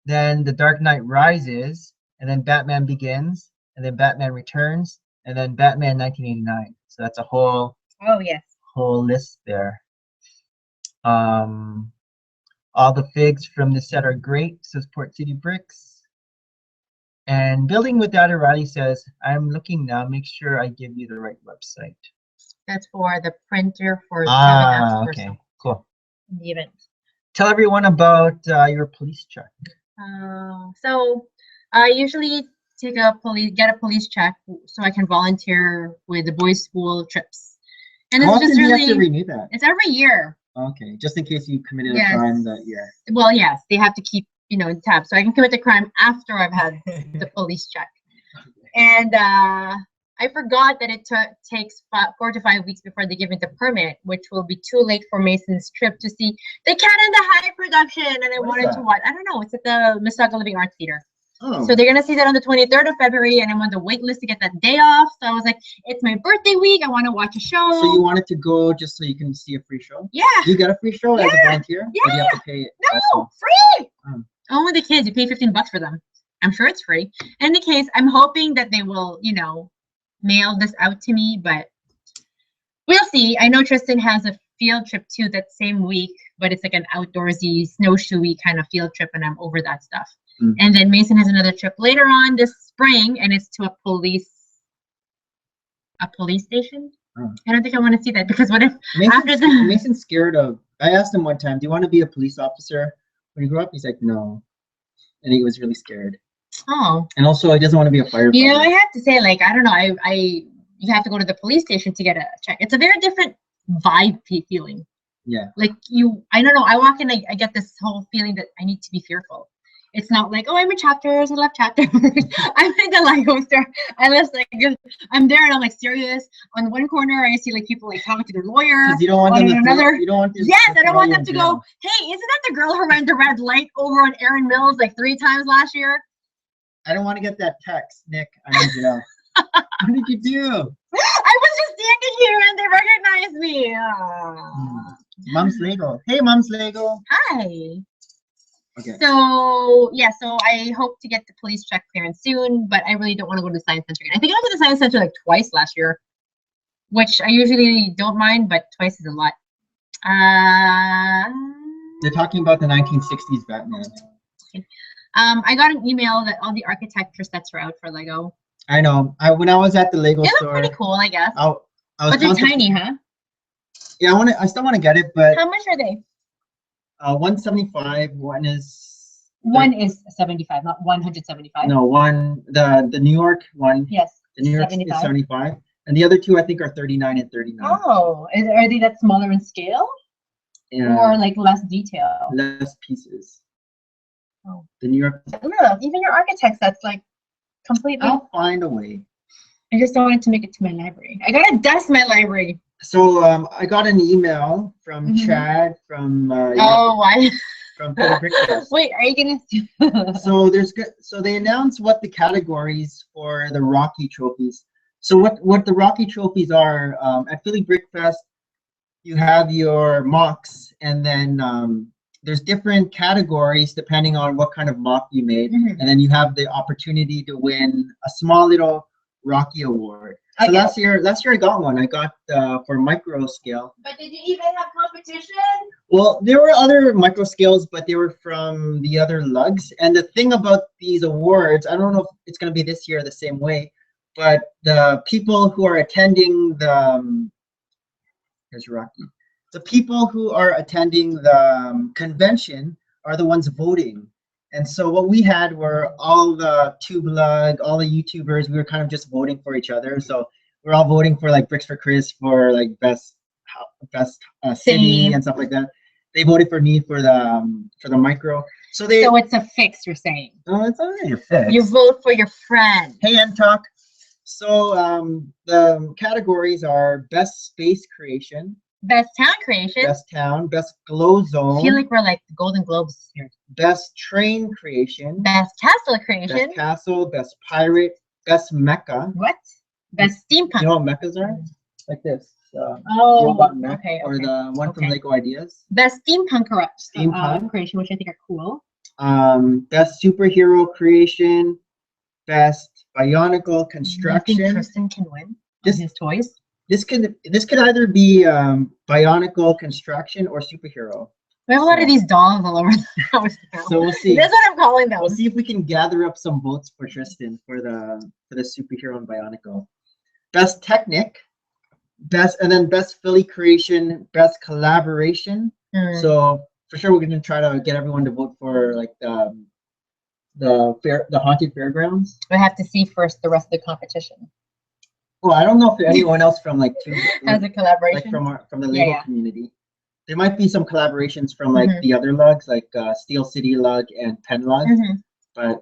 then The Dark Knight Rises, and then Batman Begins, and then Batman Returns, and then Batman 1989. So that's a whole yes. whole list there. All the figs from the set are great, says Port City Bricks. And Building Without a Riley says, I'm looking now, make sure I give you the right website. That's for the printer for Okay, cool. the event. Tell everyone about your police check. So I usually get a police check so I can volunteer with the boys' school trips. And How it's often just do you really have to renew that? it's every year. Okay, just in case you committed Yes. a crime that year. Well, yes, they have to keep in tab. So I can commit the crime after I've had the police check. And I forgot that it takes 4 to 5 weeks before they give me the permit, which will be too late for Mason's trip to see the Cat in the High production. And I wanted to watch. I don't know. It's at the Mississauga Living Arts Theater. Oh. So they're gonna see that on the 23rd of February, and I'm on the wait list to get that day off. So I was like, it's my birthday week. I want to watch a show. So you wanted to go just so you can see a free show? Yeah. You got a free show as a volunteer? Or do you have to pay it No, also? free. Oh. Only the kids. You pay $15 for them. I'm sure it's free. In any case, I'm hoping that they will, mail this out to me, but we'll see. I know Tristan has a field trip too that same week, but it's like an outdoorsy, snowshoey kind of field trip, and I'm over that stuff. Mm. And then Mason has another trip later on this spring, and it's to a police station. Oh. I don't think I want to see that because what if Mason's scared of. I asked him one time, "Do you want to be a police officer when you grow up?" He's like, "No," and he was really scared. Oh. And also, he doesn't want to be a firefighter. I have to say, like, I don't know. You have to go to the police station to get a check. It's a very different vibe feeling. Yeah. Like I don't know. I walk in, I get this whole feeling that I need to be fearful. It's not like, oh, I'm in chapters, I love chapters. I'm in the light coaster. I'm there and I'm like serious. On one corner, I see like people like talking to their lawyer. Because you don't want them to another. You don't want Yes, I don't want them to go, hey, isn't that the girl who ran the red light over on Erin Mills like 3 times last year? I don't want to get that text, Nick. I'm in jail. What did you do? I was just standing here and they recognized me. Mom's Lego. Hey, Mom's Lego. Hi. Okay. So I hope to get the police check clearance soon, but I really don't want to go to the science center again. I think I went to the science center like twice last year, which I usually don't mind, but twice is a lot. They're talking about the 1960s Batman. Okay. I got an email that all the architecture sets are out for Lego. I know. When I was at the Lego store, they look pretty cool, I guess. But they're tiny, huh? Yeah, I still want to get it, but how much are they? 175. One is 75, not 175. No, the New York one. Yes. The New York 75. is 75, and the other two I think are 39 and 39. Oh, are they that smaller in scale? Yeah. Or like less detail? Less pieces. Oh. The New York. No, even your architect that's like completely. I'll find a way. I just don't want to make it to my library. I got a desk in my library. So I got an email from Chad from why? from Philly Brickfest. Wait, are you gonna? So they announced what the categories for the Rocky trophies. So what the Rocky trophies are at Philly Brickfest, you have your mocks, and then there's different categories depending on what kind of mock you made, and then you have the opportunity to win a small little Rocky award. So last year I got one. I got for micro scale. But did you even have competition? Well, there were other micro scales, but they were from the other lugs. And the thing about these awards, I don't know if it's going to be this year the same way, but the people who are attending the here's Rocky. The people who are attending the convention are the ones voting. And so what we had were all the TubeLug, all the YouTubers, we were kind of just voting for each other. So we're all voting for like Bricks for Chris for like best city and stuff like that. They voted for me for the micro. So it's a fix, you're saying? Oh, it's already a fix. You vote for your friend. Hey, Talk. So the categories are best space creation, best town creation, best glow zone. I feel like we're like the Golden Globes here. Best train creation, best castle creation, best castle, best pirate, best mecha. What? Best steampunk. You know what mechas are? Like this. Robot mech, or the one from Lego Ideas. Best steampunk creation, which I think are cool. Best superhero creation, best bionicle construction. I think Tristan can win his toys. This could either be bionicle construction or superhero. We have a lot of these dolls all over the house now. So we'll see. That's what I'm calling them. We'll see if we can gather up some votes for Tristan for the superhero and bionicle. Best Technic, best Philly creation, best collaboration. So for sure we're gonna try to get everyone to vote for like the haunted fairgrounds. We have to see first the rest of the competition. Well, I don't know if anyone else from like has a collaboration, like from the Lego community. There might be some collaborations from like the other lugs, like Steel City Lug and Penn Lug, but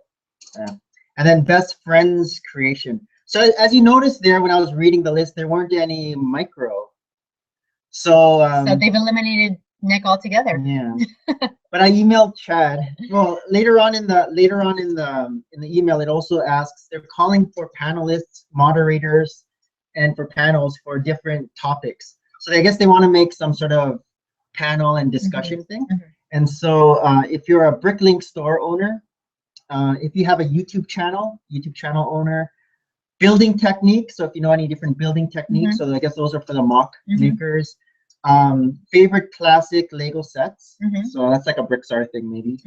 and then best friends creation. So as you noticed there, when I was reading the list, there weren't any micro. So they've eliminated Nick altogether. Yeah, but I emailed Chad. Well, later on in the email, it also asks they're calling for panelists, moderators, and for panels for different topics. So I guess they want to make some sort of panel and discussion thing. And so if you're a Bricklink store owner, if you have a YouTube channel owner, building techniques. So if you know any different building techniques, so I guess those are for the mock makers. Favorite classic Lego sets. So that's like a Brickstar thing maybe.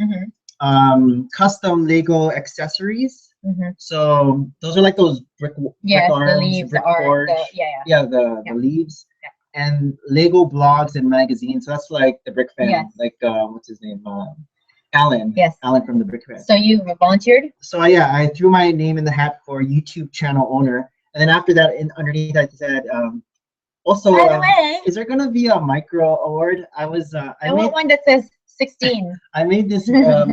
Custom Lego accessories. So those are like those brick arms, the leaves, brick forge. The leaves. And Lego blogs and magazines. So that's like the Brick Fan, like what's his name? Alan. Yes. Alan from the Brick Fan. So you volunteered? So I threw my name in the hat for YouTube channel owner, and then after that, underneath I said, also, by the way, is there gonna be a micro award? I want one that says 16. I made this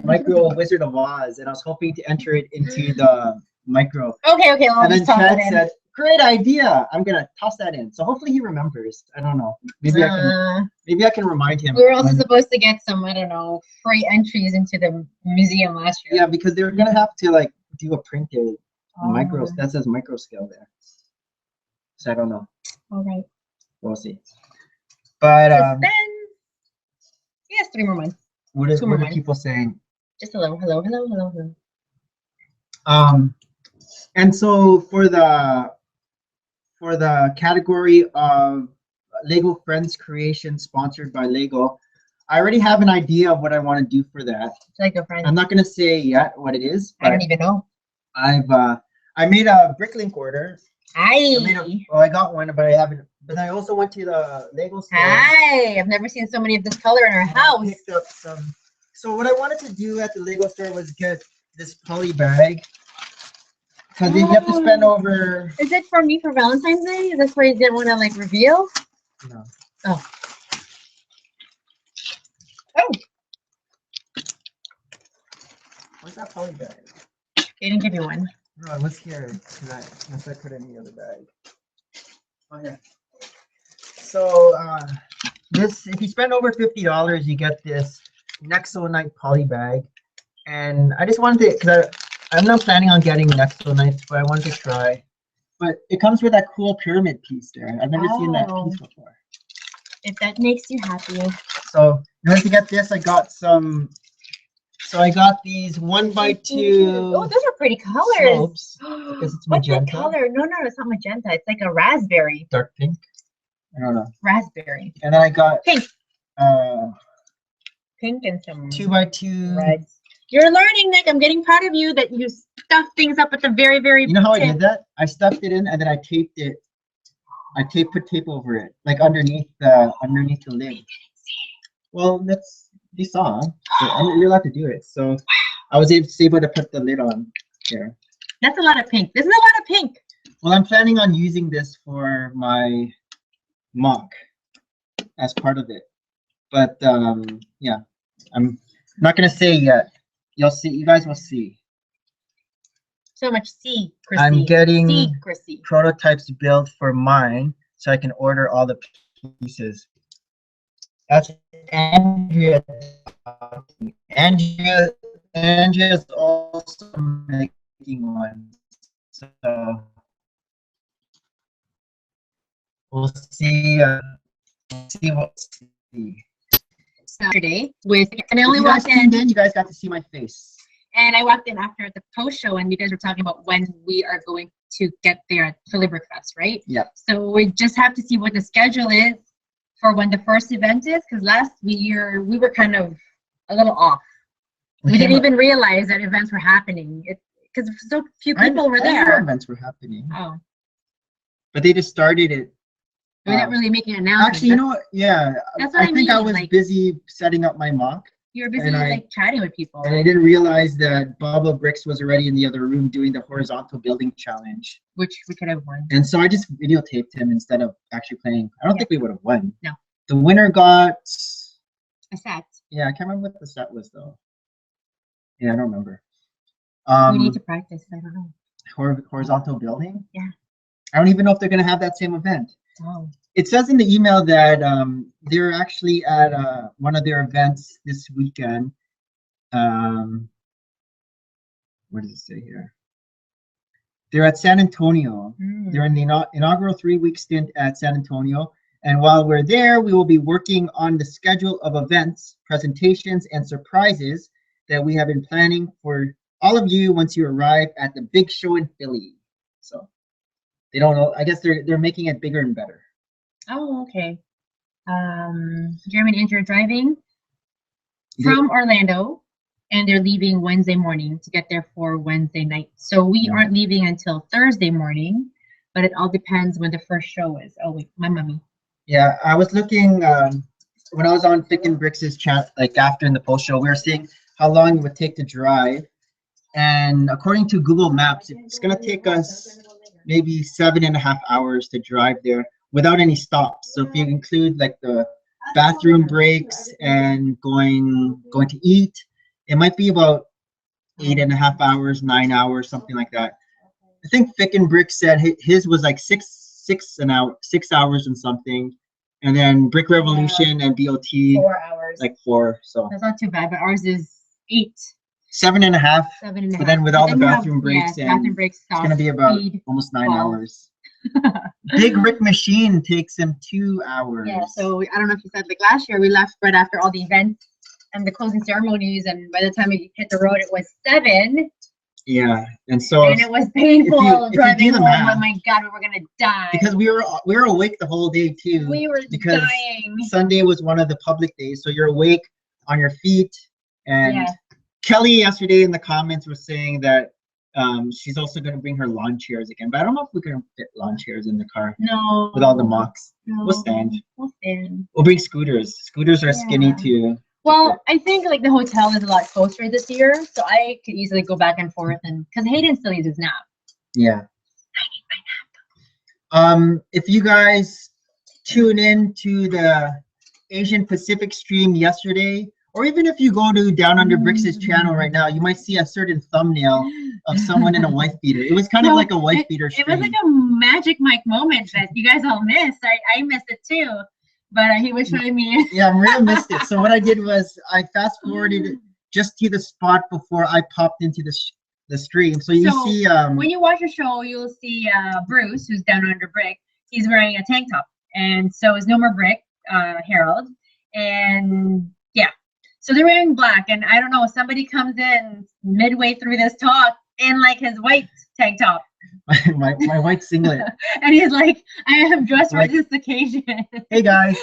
micro Wizard of Oz, and I was hoping to enter it into the micro. Okay. Well, and then Chad said, "Great idea! I'm gonna toss that in." So hopefully he remembers. I don't know. Maybe I can remind him. We were also supposed to get some, I don't know, free entries into the museum last year. Yeah, because they were gonna have to like do a printed micro. That says micro scale there. So I don't know. All right. We'll see. But yes, 3 more months. What are people saying? Just hello. And so for the category of Lego Friends Creation sponsored by Lego, I already have an idea of what I want to do for that. Lego Friends. I'm not gonna say yet what it is. I don't even know. I made a Bricklink order. I got one, but I haven't. But I also went to the Lego store. I've never seen so many of this color in our house. Picked up some. So what I wanted to do at the Lego store was get this poly bag. Because you have to spend over. Is it for me for Valentine's Day? Is this why you didn't want to like reveal? No. Oh. Where's that poly bag? They didn't give you one. No, it was here. Unless I put it in the other bag. Oh yeah. So this, if you spend over $50, you get this Nexonite poly bag, and I just wanted to, because I'm not planning on getting Nexonite, but I wanted to try. But it comes with that cool pyramid piece there. I've never seen that piece before. If that makes you happy. So in order to get this, I got some. So I got these 1x2. Oh, those are pretty colors. Slopes, because it's What's that magenta. color? No, it's not magenta. It's like a raspberry. Dark pink. I don't know. Raspberry. And then I got pink. Pink and some 2x2 reds. You're learning, Nick. I'm getting proud of you that you stuff things up at the very, very. You know how I did that? I stuffed it in and then I taped it. Put tape over it, like underneath the lid. Well, that's you saw. You're allowed to do it. So I was able to put the lid on there. That's a lot of pink. This is a lot of pink. Well, I'm planning on using this for my mock as part of it. But yeah, I'm not gonna say yet. You'll see. You guys will see. So much secrecy. I'm getting prototypes built for mine, so I can order all the pieces. That's Andrea. Andrea's also making one. So we'll see. See what. Saturday and I only walked in. You guys got to see my face. And I walked in after the post show, and you guys were talking about when we are going to get there at Philly Brickfest, right? Yeah. So we just have to see what the schedule is for when the first event is, because last year we were kind of a little off. We didn't even realize that events were happening because so few people were there. Events were happening. Oh. But they just started it. We're not really making an announcement. Actually, you know what? Yeah. That's what I think mean, I was busy setting up my mock. You were busy like chatting with people. And I didn't realize that Baba Bricks was already in the other room doing the horizontal building challenge. Which we could have won. And so I just videotaped him instead of actually playing. I don't think we would have won. No. The winner got a set. Yeah, I can't remember what the set was though. Yeah, I don't remember. We need to practice. I don't know. Horizontal building? Yeah. I don't even know if they're gonna have that same event. Oh. It says in the email that they're actually at one of their events this weekend. What does it say here? They're at San Antonio. They're in the inaugural 3-week stint at San Antonio. And while we're there, we will be working on the schedule of events, presentations, and surprises that we have been planning for all of you once you arrive at the big show in Philly. So they don't know. I guess they're making it bigger and better. Oh, okay. Jeremy and Andrew are driving from Orlando, and they're leaving Wednesday morning to get there for Wednesday night. So we aren't leaving until Thursday morning, but it all depends when the first show is. Oh wait, my mommy. Yeah, I was looking when I was on Thick and Bricks' chat, like after in the post show, we were seeing how long it would take to drive, and according to Google Maps, it's gonna take us maybe 7.5 hours to drive there without any stops. So if you include like the bathroom breaks and going to eat, it might be about 8.5 hours, 9 hours, something like that. I think Thick and Brick said his was like 6 hours and something, and then Brick Revolution and BOT 4 hours, like 4. So that's not too bad, but ours is 8. 7.5. 7.5. But then with all the bathroom breaks, it's gonna be about almost 9 hours. Big Rick Machine takes him 2 hours. Yeah, so I don't know if you said, like last year we left right after all the events and the closing ceremonies, and by the time we hit the road it was 7. Yeah, and it was painful driving home. Math, oh my god, we were gonna die because we were awake the whole day too. We were dying. Sunday was one of the public days, so you're awake on your feet. And Kelly yesterday in the comments was saying that she's also going to bring her lawn chairs again, but I don't know if we can fit lawn chairs in the car. No. With all the mocks. No. We'll stand. We'll bring scooters. Scooters are skinny too. Well, I think like the hotel is a lot closer this year, so I could easily go back and forth, and because Hayden still needs his nap. Yeah. I need my nap. If you guys tune in to the Asian Pacific stream yesterday, or even if you go to Down Under Bricks' channel right now, you might see a certain thumbnail of someone in a wife beater. It was kind of like a wife beater stream. It was like a Magic Mike moment that you guys all missed. I missed it too, but he was showing me. Yeah, Maria missed it. So what I did was I fast forwarded just to the spot before I popped into the stream. So you see, when you watch the show, you'll see Bruce, who's down under Brick. He's wearing a tank top, and so is No More Brick, Harold, and yeah. So they're wearing black, and I don't know. Somebody comes in midway through this talk in like his white tank top. my white singlet. And he's like, I am dressed for this occasion. Hey guys.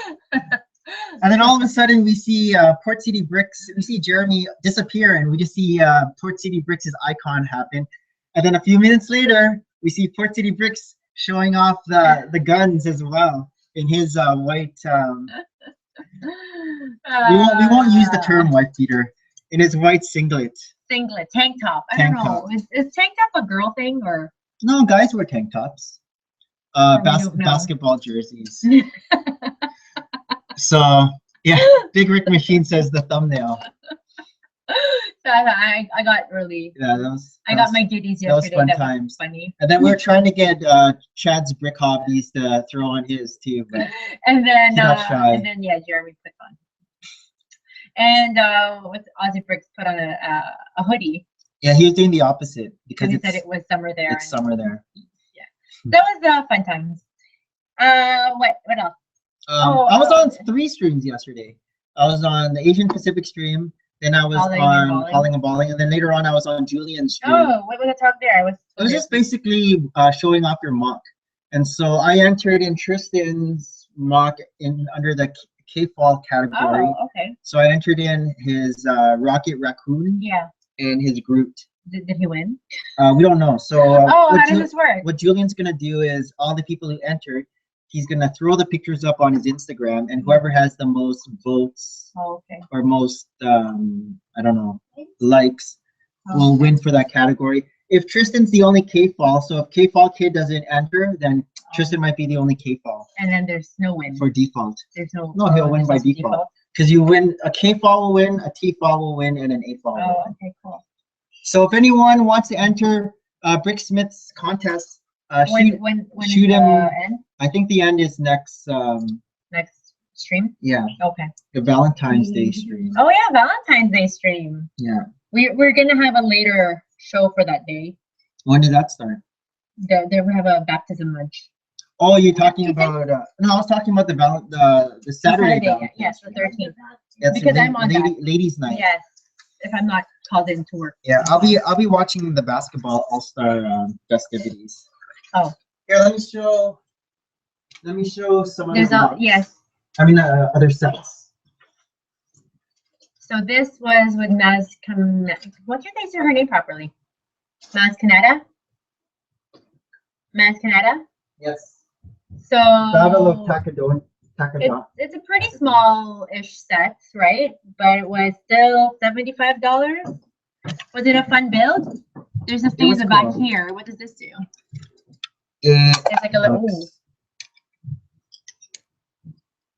And then all of a sudden we see Port City Bricks, we see Jeremy disappear, and we just see Port City Bricks' icon happen. And then a few minutes later, we see Port City Bricks showing off the guns as well in his white we won't use the term wife beater, in his white singlet. Tank top. I don't know. Is tank top a girl thing or? No, guys wear tank tops. Basketball jerseys. So yeah, Big Rick Machine says the thumbnail. So I got really. Yeah, I got my giddies yesterday. That was fun times. Funny. And then we were trying to get Chad's Brick Hobbies to throw on his too, but and then he's not shy. And then yeah, Jeremy put on. And with Aussie Bricks put on a hoodie. Yeah, he was doing the opposite because he said it was summer there. It's summer there. Yeah, that was fun times. What else? I was on 3 streams yesterday. I was on the Asian Pacific stream, then I was on Calling and Balling, and then later on I was on Julian's stream. Oh, what was the talk there? It was just basically showing off your mock. And so I entered in Tristan's mock under the K-Fall category. Oh, okay. So I entered in his Rocket Raccoon. Yeah. And his Groot. Did he win? We don't know. So how does this work? What Julian's gonna do is all the people who entered, he's gonna throw the pictures up on his Instagram, and whoever has the most votes or most I don't know likes will win for that category. If Tristan's the only K-Fall, so if K-Fall kid doesn't enter, then Tristan might be the only K-Fall. And then there's no win. For default. There's no. No, he'll win by default. Because you win, a K-Fall will win, a T-Fall will win, and an A-Fall will win. Oh, okay, cool. So if anyone wants to enter Bricksmith's contest, shoot him. End? I think the end is next. Next stream? Yeah. Okay. The Valentine's Day stream. Oh yeah, Valentine's Day stream. Yeah. We're gonna have a later show for that day. When did that start? There we have a baptism lunch. Oh, you're talking about no, I was talking about the Saturday. Yes, the 13th. That's because I'm on ladies' night. Yes, if I'm not called into work. Yeah, I'll be watching the basketball All-Star festivities. Oh. Here, let me show some There's yes. I mean other sets. So this was with Maz. What did they say her name properly? Maz Canada. Maz Canada. Yes. So Battle of Takadon. It's a pretty small-ish set, right? But it was still $75. Was it a fun build? There's a thing in the back here. What does this do? It's like a little.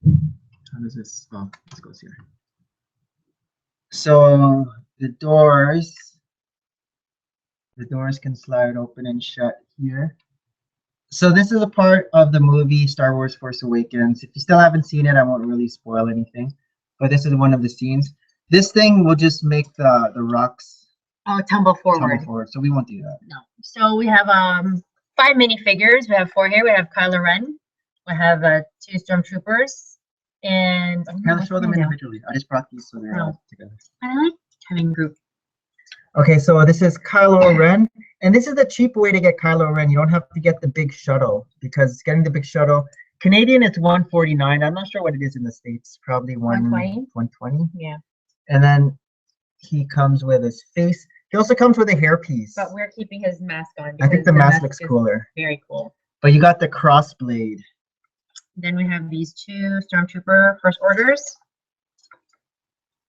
How does this? Oh, this goes here. So the doors can slide open and shut here. So this is a part of the movie Star Wars Force Awakens. If you still haven't seen it, I won't really spoil anything. But this is one of the scenes. This thing will just make the rocks tumble forward. So we won't do that. No. So we have 5 minifigures. We have 4 here. We have Kylo Ren. We have 2 stormtroopers. And I'll show them individually. I just brought these so they're all together. I like having group. Okay, so this is Kylo Ren, and this is the cheap way to get Kylo Ren. You don't have to get the big shuttle because getting the big shuttle, Canadian it's $149. I'm not sure what it is in the States. Probably 120. Yeah. And then he comes with his face. He also comes with a hairpiece. But we're keeping his mask on. I think the mask looks cooler. Very cool. But you got the crossblade. Then we have these 2 Stormtrooper First Orders.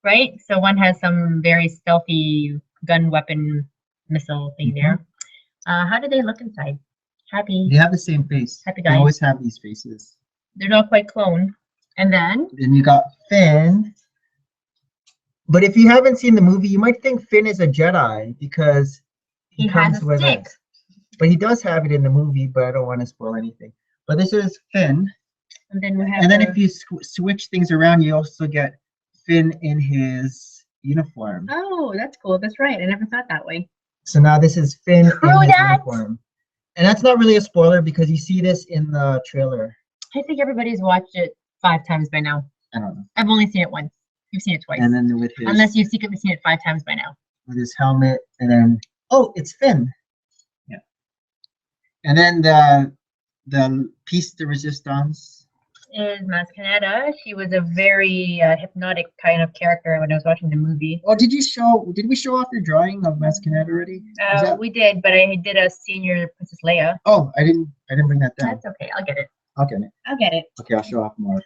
Right? So one has some very stealthy gun weapon missile thing there. How do they look inside? Happy. They have the same face. Happy guys. They always have these faces. They're not quite clone. And then you got Finn. But if you haven't seen the movie, you might think Finn is a Jedi because He has a stick. But he does have it in the movie, but I don't want to spoil anything. But this is Finn. And then we have. And then if you switch things around, you also get Finn in his uniform. Oh, that's cool. That's right. I never thought that way. So now this is Finn in his uniform. And that's not really a spoiler because you see this in the trailer. I think everybody's watched it 5 times by now. I don't know. I've only seen it once. You've seen it twice. And then with his, unless you've secretly seen it 5 times by now. With his helmet, and then it's Finn. Yeah. And then the piece de resistance is Mascanetta. She was a very hypnotic kind of character when I was watching the movie. Oh, did we show off your drawing of Mascanetta already? We did, but I did a senior Princess Leia. Oh, I didn't bring that down. That's okay. I'll get it. I'll get it. I'll get it. Okay, I'll show off more.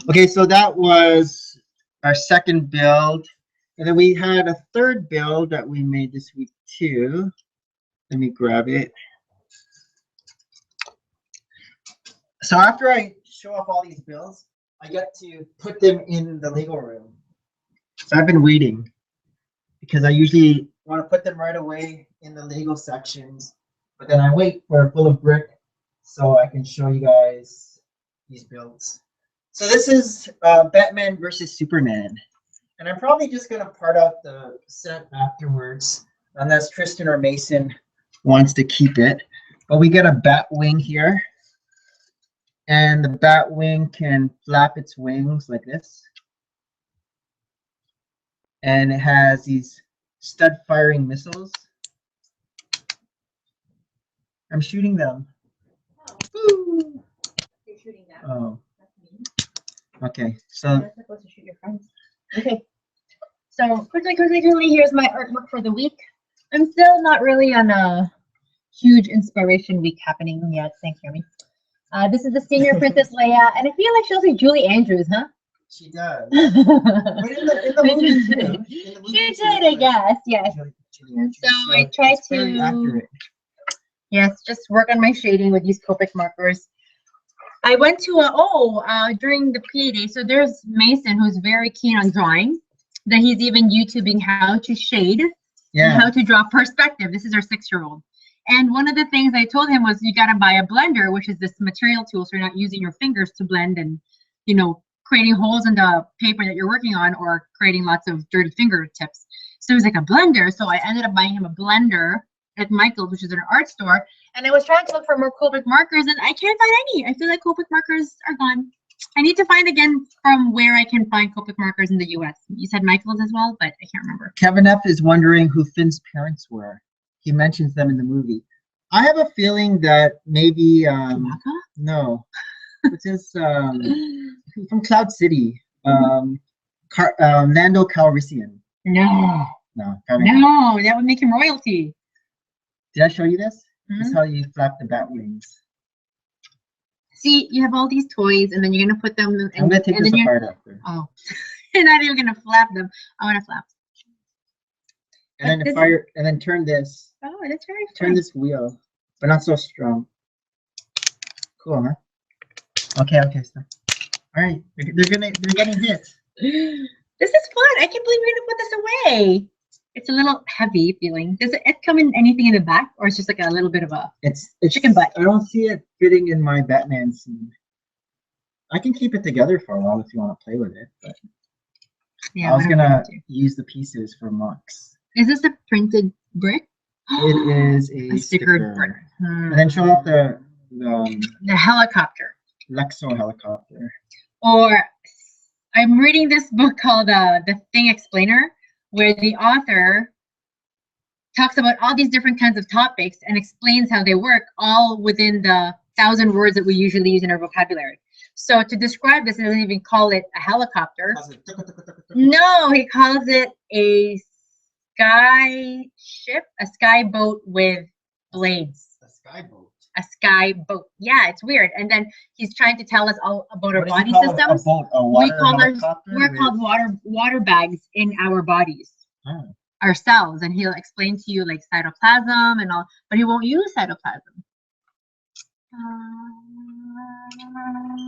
Okay, so that was our second build. And then we had a third build that we made this week too. Let me grab it. So after I show off all these builds, I get to put them in the Lego room. So I've been waiting because I usually want to put them right away in the Lego sections, but then I wait for a full of brick so I can show you guys these builds. So this is Batman versus Superman. And I'm probably just going to part out the set afterwards, unless Tristan or Mason wants to keep it. But we get a bat wing here. And the bat wing can flap its wings like this. And it has these stud firing missiles. I'm shooting them. Oh. You're shooting them? Oh. That's mean. Okay, so. You're supposed to shoot your friends. Okay. So quickly, here's my artwork for the week. I'm still not really on a huge inspiration week happening yet. Thanks, Jeremy. This is the senior Princess Leia, and I feel like she looks like Julie Andrews, huh? She does. But in the movie too. She did, I guess. Yes. So I try to. Yes, just work on my shading with these Copic markers. I went to during the PA day. So there's Mason, who's very keen on drawing. That he's even YouTubing how to shade, and how to draw perspective. This is our 6-year-old. And one of the things I told him was you got to buy a blender, which is this material tool, so you're not using your fingers to blend and, creating holes in the paper that you're working on or creating lots of dirty fingertips. So it was like a blender. So I ended up buying him a blender at Michael's, which is an art store. And I was trying to look for more Copic markers, and I can't find any. I feel like Copic markers are gone. I need to find again from where I can find Copic markers in the U.S. You said Michael's as well, but I can't remember. Kevin F. is wondering who Finn's parents were. He mentions them in the movie. I have a feeling that maybe no, it's just from Cloud City. Nando Calrissian. No, that would make him royalty. Did I show you this? This is how you flap the bat wings. See, you have all these toys, and then you're gonna put them. I'm gonna take this apart after. Oh, you're not even gonna flap them. I want to flap. And then then turn this. Oh, that's very fun. Turn this wheel, but not so strong. Cool, huh? Okay, so. All right, they're getting hit. This is fun. I can't believe we're gonna put this away. It's a little heavy feeling. Does it come in anything in the back, or it's just like a little bit of a chicken butt? I don't see it fitting in my Batman scene. I can keep it together for a while if you want to play with it, but yeah, I was gonna use the pieces for mocks. Is this a printed brick? It is a stickered brick. And then show off the helicopter. Lexo helicopter. Or I'm reading this book called The Thing Explainer, where the author talks about all these different kinds of topics and explains how they work, all within the 1,000 words that we usually use in our vocabulary. So to describe this, he doesn't even call it a helicopter. No, he calls it a sky ship, a sky boat with blades. A sky boat. A sky boat. Yeah, it's weird. And then he's trying to tell us all about our body systems. We're called water bags in our bodies, ourselves. And he'll explain to you like cytoplasm and all, but he won't use cytoplasm.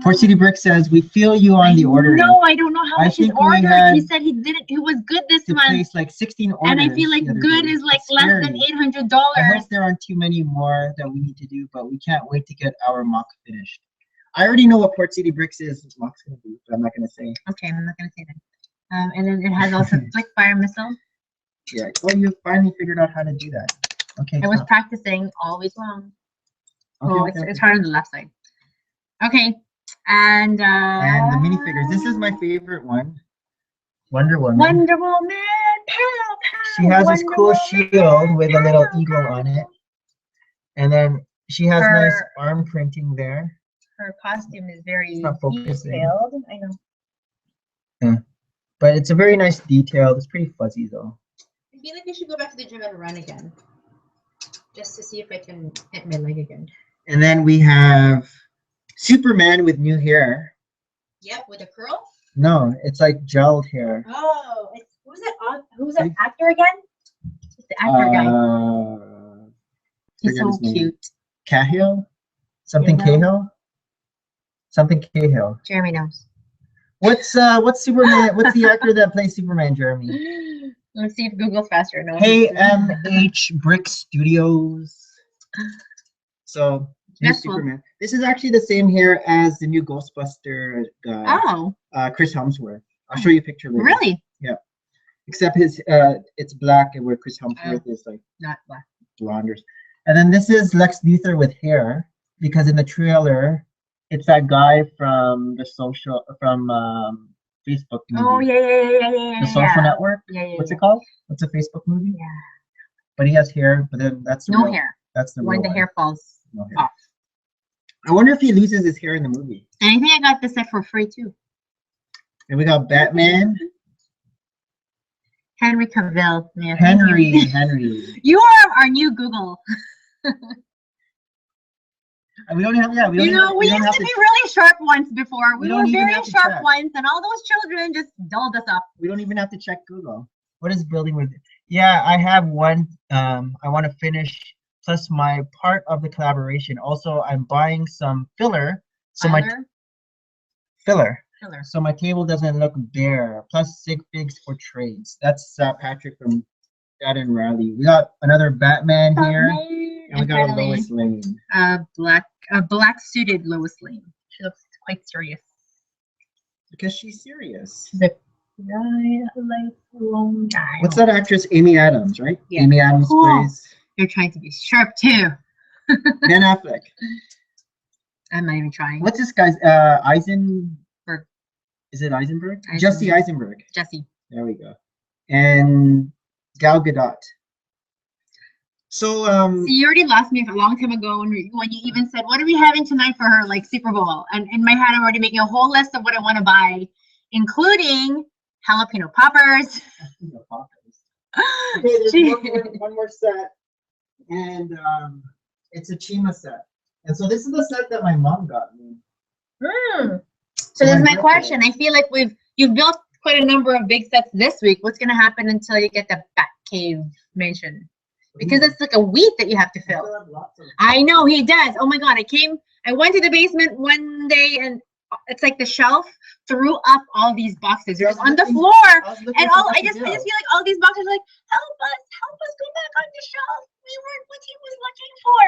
Port City Brick says, we feel you on the order. No, I don't know how much he's think we ordered. had He said he didn't. He was good this To month, place like 16 orders. and I feel like the other good day. is like It's less scary. than I $800. hope there aren't too many more that we need to do, but we can't wait to get our mock finished. I already know what Port City Bricks is. Mock's gonna be, but I'm not gonna say. Okay, I'm not gonna say that. And then it has also flick fire missile. Yeah. Oh, you finally figured out how to do that. Okay. I was practicing always wrong. Okay, Oh, okay, it's hard on the left side. Okay, and the minifigures. This is my favorite one. Wonder Woman. Wonder Woman. Pow, pow, She has this cool Woman, shield with a little pow, eagle pow. on it, and then she has Her- nice arm printing there. Her costume is very It's not focusing. detailed. I know. But it's a very nice detail. It's pretty fuzzy though. I feel like I should go back to the gym and run again, just to see if I can hit my leg again. And then we have Superman with new hair. Yep, with a curl. No, it's like gelled hair. Oh, it's who's that actor again? It's the actor guy. He's forget so his name. cute. Cahill? Something Cahill? Cahill? Something Cahill. Jeremy knows. What's Superman? What's the actor that plays Superman, Jeremy? Let's see if Google's faster. No. KMH Brick Studios. So new That's cool. Superman. This is actually the same hair as the new Ghostbuster guy, Oh, Chris Hemsworth. I'll show you a picture later. really? Except his it's black, and where Chris Hemsworth is like Not black. blonde. And then this is Lex Luthor with hair, because in the trailer it's that guy from Facebook movie. Oh yeah. The Social Network. Yeah. What's it called? What's a Facebook movie? Yeah. But he has hair, but then that's the No real, hair. That's the When real the one. hair falls No hair. off. I wonder if he loses his hair in the movie. And I think I got this set for free too. And we got Batman. Henry Cavill. Yeah, thank you. Henry. You are our new Google. And we don't have, yeah, we don't You know, we used to be really sharp once before. We don't were even very have to sharp check. once, and all those children just dulled us up. We don't even have to check Google. What is building with? Yeah, I have one. I want to finish, plus my part of the collaboration. Also, I'm buying some filler. So my filler. So my table doesn't look bare. Plus sig figs for trades. That's Patrick from Dad and Riley. We got another Batman here, and we got a Lois Lane. Black suited Lois Lane. She looks quite serious. Because she's serious. She's a lifelong guy. What's that actress? Amy Adams, right? Yeah. Amy Adams plays You're trying to be sharp too. Ben Affleck. I'm not even trying. What's this guy's? Eisenberg. Is it Eisenberg? Jesse Eisenberg. Jesse. There we go. And Gal Gadot. So See, you already lost me a long time ago when you even said, "What are we having tonight for her like Super Bowl?" And in my head, I'm already making a whole list of what I want to buy, including jalapeno poppers. Okay, there's one more set, and it's a Chima set. And so this is the set that my mom got me. So there's my question. I feel like you've built quite a number of big sets this week. What's gonna happen until you get the Bat Cave mansion? Because it's like a week that you have to fill. I know he does. Oh my God, I went to the basement one day, and it's like the shelf threw up all these boxes. They're just on the floor. And I just feel like all these boxes are like, help us go back on the shelf. We weren't what he was looking for.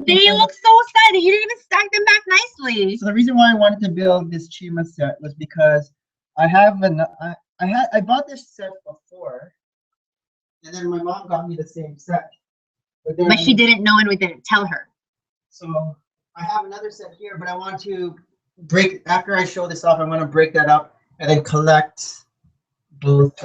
They look so sad. You didn't even stack them back nicely. So the reason why I wanted to build this Chima set was because I bought this set before, and then my mom got me the same set. But she didn't know, and we didn't tell her. So I have another set here, but I want to break, after I show this off, I'm going to break that up and then collect both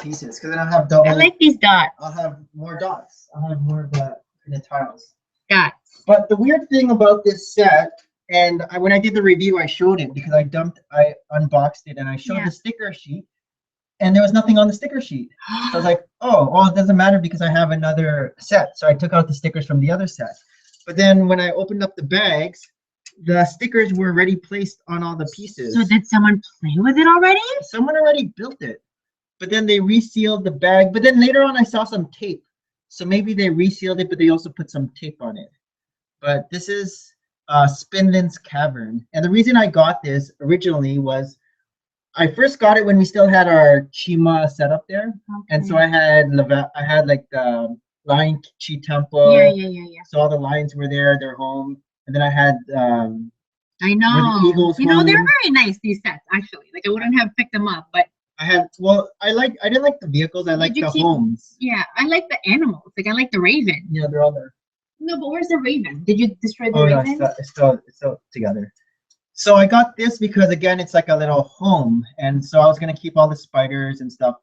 pieces, because then I'll have double. I like these dots. I'll have more dots. I'll have more of that in the tiles. Dots. But the weird thing about this set, and when I did the review, I showed it because I unboxed it and I showed the sticker sheet, and there was nothing on the sticker sheet. So I was like, oh, well, it doesn't matter because I have another set. So I took out the stickers from the other set. But then when I opened up the bags, the stickers were already placed on all the pieces. So did someone play with it already? Someone already built it. But then they resealed the bag. But then later on, I saw some tape. So maybe they resealed it, but they also put some tape on it. But this is Spinlin's Cavern. And the reason I got this originally was I first got it when we still had our Chima set up there. Okay. And so I had like the Lion Chi Temple. Yeah. So all the lions were there, their home. And then I had I know. where the eagles You know, home. they're very nice, these sets, actually. Like, I wouldn't have picked them up, but I didn't like the vehicles, I liked you the keep- homes. yeah, I like the animals. Like, I like the raven. Yeah, they're all there. No, but where's the raven? Did you destroy the Oh no, raven? it's still together. So I got this because again, it's like a little home, and so I was gonna keep all the spiders and stuff,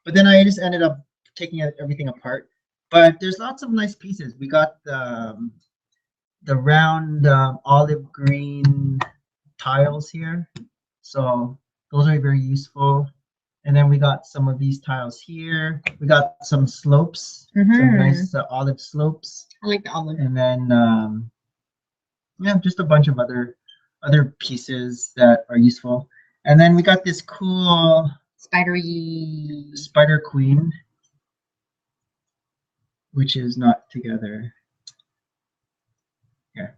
but then I just ended up taking everything apart. But there's lots of nice pieces. We got the round olive green tiles here, so those are very useful. And then we got some of these tiles here. We got some slopes, some nice olive slopes. I like the olive. And then yeah, just a bunch of other pieces that are useful. And then we got this cool Spidery. Spider Queen, which is not together. Here,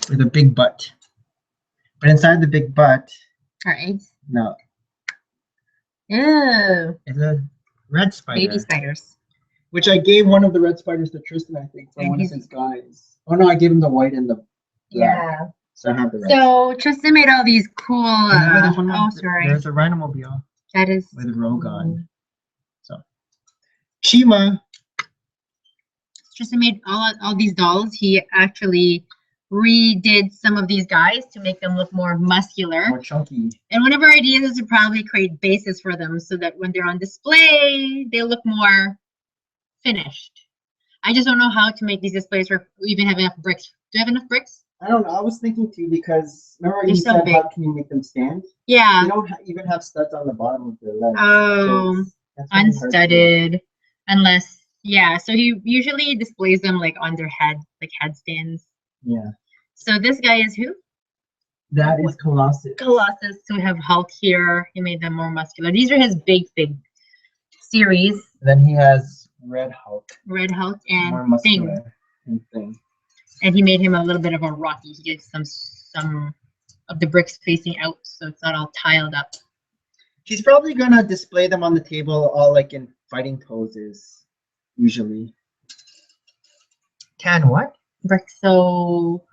with a big butt. But inside the big butt, Are eggs? no, Ew. it's a red spider. Baby spiders. Which I gave one of the red spiders to Tristan, I think, for And one of he's- his guys. Oh no, I gave him the white and the black. Yeah. So I have the red. So Tristan made all these cool. And then there's one more- Oh, sorry. There's a Rhinomobile That is with Rogon. cool. So Chima. Tristan made all these dolls. He actually redid some of these guys to make them look more muscular. More chunky. And one of our ideas is to probably create bases for them so that when they're on display, they look more finished. I just don't know how to make these displays where we even have enough bricks. Do you have enough bricks? I don't know. I was thinking too because remember They're you so said big. how can you make them stand? Yeah. They don't even have studs on the bottom of their legs. Oh, That's really hard to do. unstudded. Unless, yeah. So he usually displays them like on their head, like headstands. Yeah. So this guy is who? That is Colossus. Colossus. So we have Hulk here. He made them more muscular. These are his big series. Then he has Red Hulk. Red Hulk More and Thing. muscular and Thing. And he made him a little bit of a Rocky. He gives some of the bricks facing out, so it's not all tiled up. He's probably gonna display them on the table all like in fighting poses, usually. Can what? Bricks. So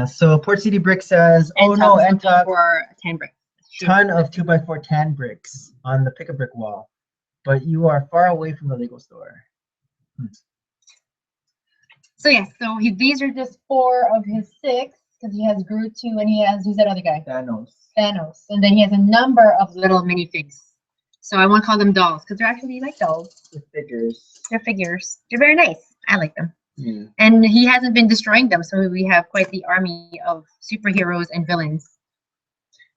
So Port City Brick says, oh and no, top is and looking top for 10 bricks. ton of 2x4 tan bricks on the pick a brick wall, but you are far away from the Lego store. So yeah, so these are just 4 of his 6 because he has Groot too, and he has, who's that other guy? Thanos. Thanos, and then he has a number of little minifigs. So I want to call them dolls because they're actually like dolls. The figures. They're figures. They're very nice. I like them. Yeah. And he hasn't been destroying them, so we have quite the army of superheroes and villains.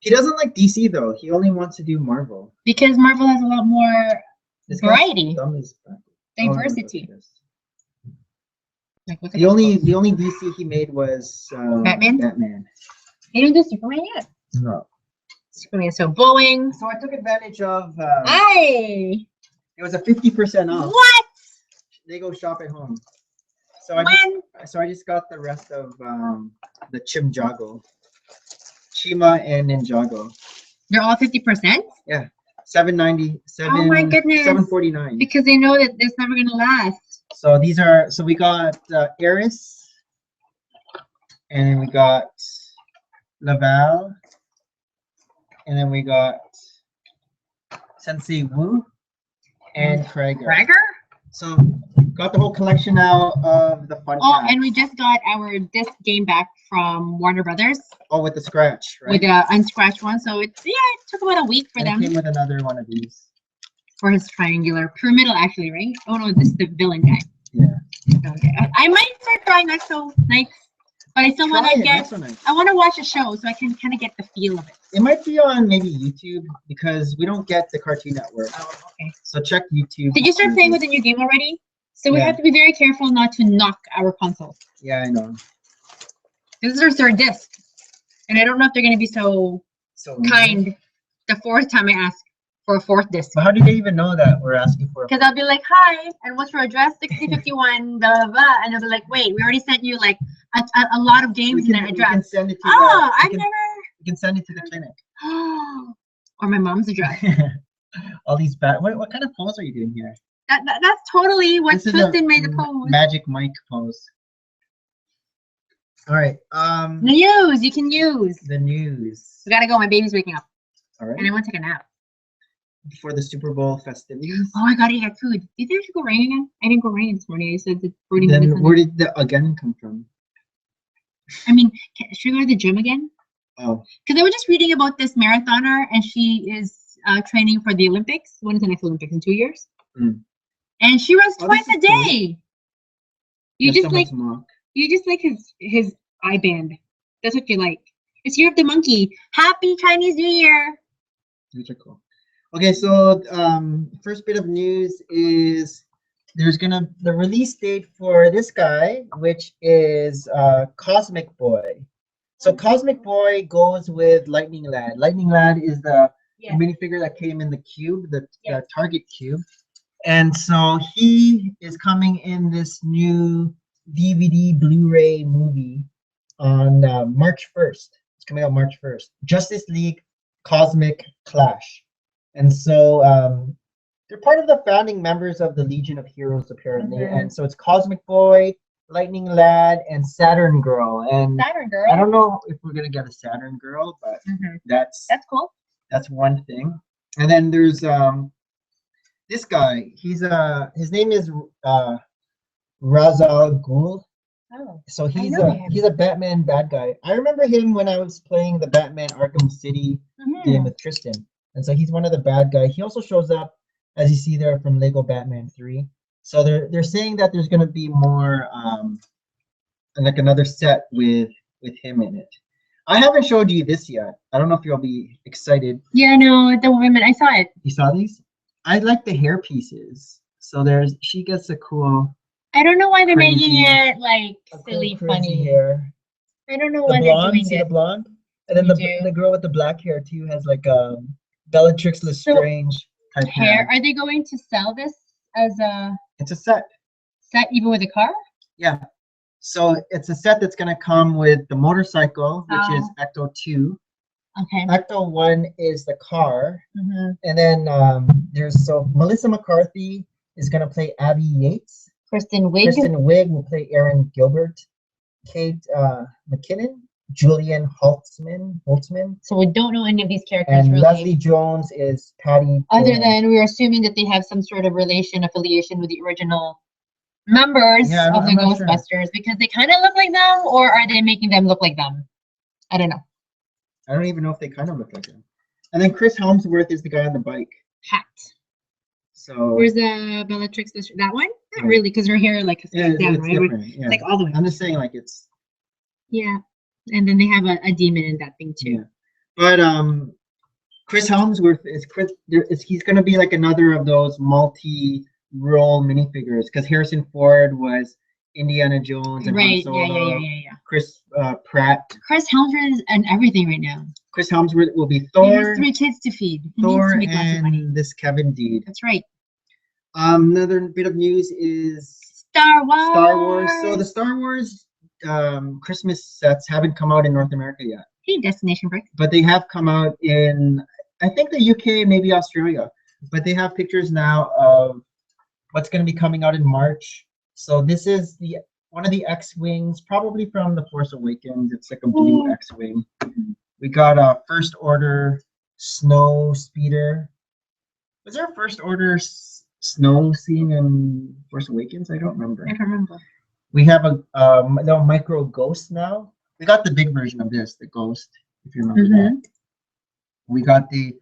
He doesn't like DC though. He only wants to do Marvel. Because Marvel has a lot more This guy's variety, thumb is back. diversity. Oh, Like, look at the only that. DC he made was Batman? Batman. He didn't do Superman yet. No. Superman. So Boeing. So I took advantage of. Hey, It was a 50% off. what? Lego shop at home. So When? I just got the rest of the Chimjago, Chima and Ninjago. They're all 50% $7.90. Oh my goodness. $7.49. because they know that it's never gonna last. So these are. So we got Eris, and then we got Laval, and then we got Sensei Wu and Krager. Bragger? So got the whole collection now of the fun. Oh, packs. and we just got our disc game back from Warner Brothers with the scratch, right? with the unscratched one. So it took about a week for And them it came with another one of these. for his triangular pyramidal, actually, right? Oh no, this is the villain guy. Yeah. Okay, I might start trying that so nice, but I still want Try to it, get. that's so nice. I want to watch a show so I can kind of get the feel of it. It might be on maybe YouTube because we don't get the Cartoon Network. Oh, okay. So check YouTube. Did you start playing with the new game already? So we Yeah. have to be very careful not to knock our console. Yeah, I know. This is our 3rd disc, and I don't know if they're going to be so So kind the 4th time I ask for a 4th disc. But how did they even know that we're asking for? Because I'll be like, hi, and what's your address? 6051, blah, blah, blah. And they'll be like, wait, we already sent you like a lot of games in that We can address. send it to Oh, we I've can, never. We can send it to the clinic. Or my mom's address. All these what kind of pose are you doing here? That's totally what This is Tristan made the pose. Magic Mike pose. All right. The news you can use. The news. We gotta go. My baby's waking up. All right. And I want to take a nap. Before the Super Bowl festivities. Oh, I gotta eat our food. Do you think I should go rain again? I didn't go rain this morning. I said the 40 Then minutes. where did the again come from? I mean, should we go to the gym again? Oh. Because I was just reading about this marathoner, and she is training for the Olympics. When is the next Olympics? In 2 years? Mm. And she runs twice a day. Cool. You just like his eye band. That's what you like. It's Year of the Monkey. Happy Chinese New Year. These are cool. Okay, so first bit of news is there's the release date for this guy, which is Cosmic Boy. So Cosmic Boy goes with Lightning Lad. Lightning Lad is the minifigure that came in the cube, the Target cube. And so he is coming in this new DVD Blu-ray movie on March 1st. It's coming out March 1st. Justice League Cosmic Clash. And so they're part of the founding members of the Legion of Heroes, apparently. Mm-hmm. And so it's Cosmic Boy, Lightning Lad, and Saturn Girl. And Saturn Girl. I don't know if we're gonna get a Saturn Girl, but that's cool. That's one thing. And then there's this guy. His name is Ra's al Ghul. Oh. So he's a Batman bad guy. I remember him when I was playing the Batman Arkham City game with Tristan. And so he's one of the bad guys. He also shows up, as you see there, from Lego Batman 3. So they're saying that there's gonna be more like another set with him in it. I haven't showed you this yet. I don't know if you'll be excited. Yeah, no, the women, I saw it. You saw these? I like the hair pieces. So she gets a cool. I don't know why they're making it like silly, funny hair. I don't know why they're doing see this. The blonde? And then the girl with the black hair too has like Bellatrix Lestrange type hair. Are they going to sell this as a? It's a set. Set even with a car? Yeah. So it's a set that's gonna come with the motorcycle, which is Ecto 2. Okay. Ecto 1 is the car, and then Melissa McCarthy is gonna play Abby Yates. Kristen Wiig will play Aaron Gilbert. Kate McKinnon, Julian Holtzman. So we don't know any of these characters. And really. Leslie Jones is Patty. Other than we're assuming that they have some sort of affiliation with the original members of the Ghostbusters, because they kind of look like them, or are they making them look like them? I don't know. I don't even know if they kind of look like them. And then Chris Helmsworth is the guy on the bike. Hat. So where's the Bellatrix? That one? Not really, because her hair down, right? Yeah. Like all the way. I'm just saying, like it's. Yeah, and then they have a demon in that thing too. Yeah. But Chris Helmsworth he's gonna be like another of those multi-role minifigures, because Harrison Ford was Indiana Jones and Han Solo. Yeah. Chris Pratt. Chris Helmsworth is in everything right now. Chris Helmsworth will be Thor. He has 3 kids to feed. He needs to make lots of money. This Kevin Deed. That's right. Another bit of news is Star Wars. So the Star Wars Christmas sets haven't come out in North America yet. Hey, Destination Break. But they have come out in, I think, the UK, maybe Australia. But they have pictures now of what's going to be coming out in March. So this is one of the X-Wings, probably from The Force Awakens. It's like a blue X-Wing. We got a First Order Snow Speeder. Was there a First Order snow scene in Force Awakens? I don't remember. I don't remember. We have a little micro Ghost now. We got the big version of this, the Ghost, if you remember that. We got the